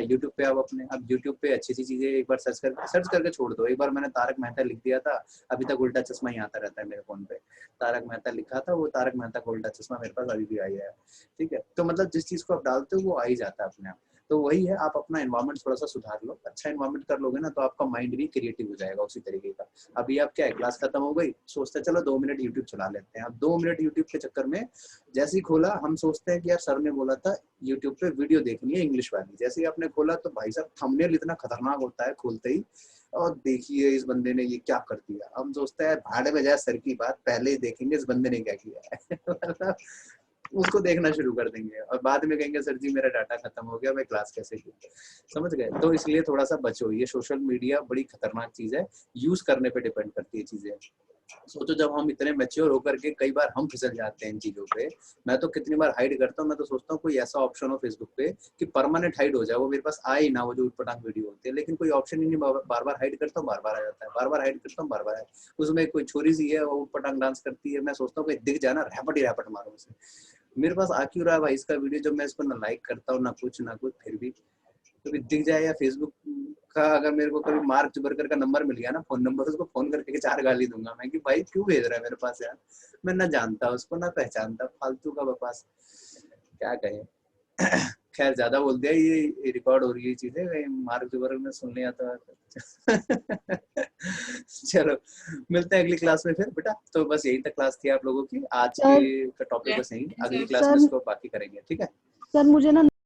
यूट्यूब पे आप यूट्यूब पे अच्छी अच्छी चीजें एक बार सर्च करके छोड़ दो। एक बार मैंने तारक मेहता लिख दिया था, अभी तक उल्टा चश्मा ही आता रहता है मेरे फोन पे। तारक मेहता लिखा था, वो तारक मेहता का उल्टा चश्मा मेरे पास अभी भी आई है, ठीक है। तो मतलब जिस चीज को आप डालते हो वो आ ही जाता है अपने आप। तो वही है, आप अपना एनवायरनमेंट थोड़ा सा सुधार लो, अच्छा एनवायरनमेंट कर लोगे ना तो आपका माइंड भी क्रिएटिव हो जाएगा उसी तरीके का। अभी आप क्या है, क्लास खत्म हो गई, सोचते हैं चलो 2 मिनट यूट्यूब चला लेते हैं। अब 2 मिनट यूट्यूब के चक्कर में जैसे ही खोला, हम सोचते हैं कि यार सर ने बोला था यूट्यूब पे वीडियो देखनी है इंग्लिश वाली, जैसे ही आपने खोला तो भाई साहब थंबनेल इतना खतरनाक होता है खोलते ही, और देखिए इस बंदे ने ये क्या कर दिया। हम सोचते हैं भाड़ में जाए सर की बात, पहले ही देखेंगे इस बंदे ने क्या किया है उसको देखना शुरू कर देंगे और बाद में कहेंगे सर जी मेरा डाटा खत्म हो गया, मैं क्लास कैसे की, समझ गए। तो इसलिए थोड़ा सा बचो, ये सोशल मीडिया बड़ी खतरनाक चीज है, यूज करने पे डिपेंड करती है चीजें। सोचो जब हम इतने मैच्योर होकर के कई बार हम फिसल जाते हैं इन चीजों पे। मैं तो कितनी बार हाइड करता हूँ, मैं तो सोचता हूँ कोई ऐसा ऑप्शन हो फेसबुक पे कि परमानेंट हाइड हो जाए, वो मेरे पास आए ना वो जो उटपटांग वीडियो होती है, लेकिन कोई ऑप्शन ही नहीं। बार बार हाइड करता हूँ, बार बार आ जाता है, बार बार हाइड करता हूँ, बार बार उसमें कोई छोरी सी है वो उटपटांग डांस करती है, मैं सोचता हूँ कोई दिख जाए ना, रैपट ही रैपट मारो उसे। मेरे पास आ क्यों रहा है भाई इसका वीडियो, जब मैं इसको ना लाइक करता हूँ ना कुछ, फिर भी कभी दिख जाए। या फेसबुक का अगर मेरे को कभी मार्क जुबरकर का नंबर मिल गया ना, फोन नंबर, उसको फोन करके 4 गाली दूंगा मैं कि भाई क्यों भेज रहा है मेरे पास यार, मैं ना जानता उसको ना पहचानता, फालतू का बकवास, क्या कहे। खैर ज्यादा बोल दिया, ये रिकॉर्ड हो रही है चीजें, मार्क जुबरकर में सुन लिया तो चलो मिलते हैं अगली क्लास में फिर बेटा। तो बस यही तक क्लास थी आप लोगों की आज के टॉपिक, बस यही, अगली क्लास में इसको बाकी करेंगे, ठीक है। सर मुझे ना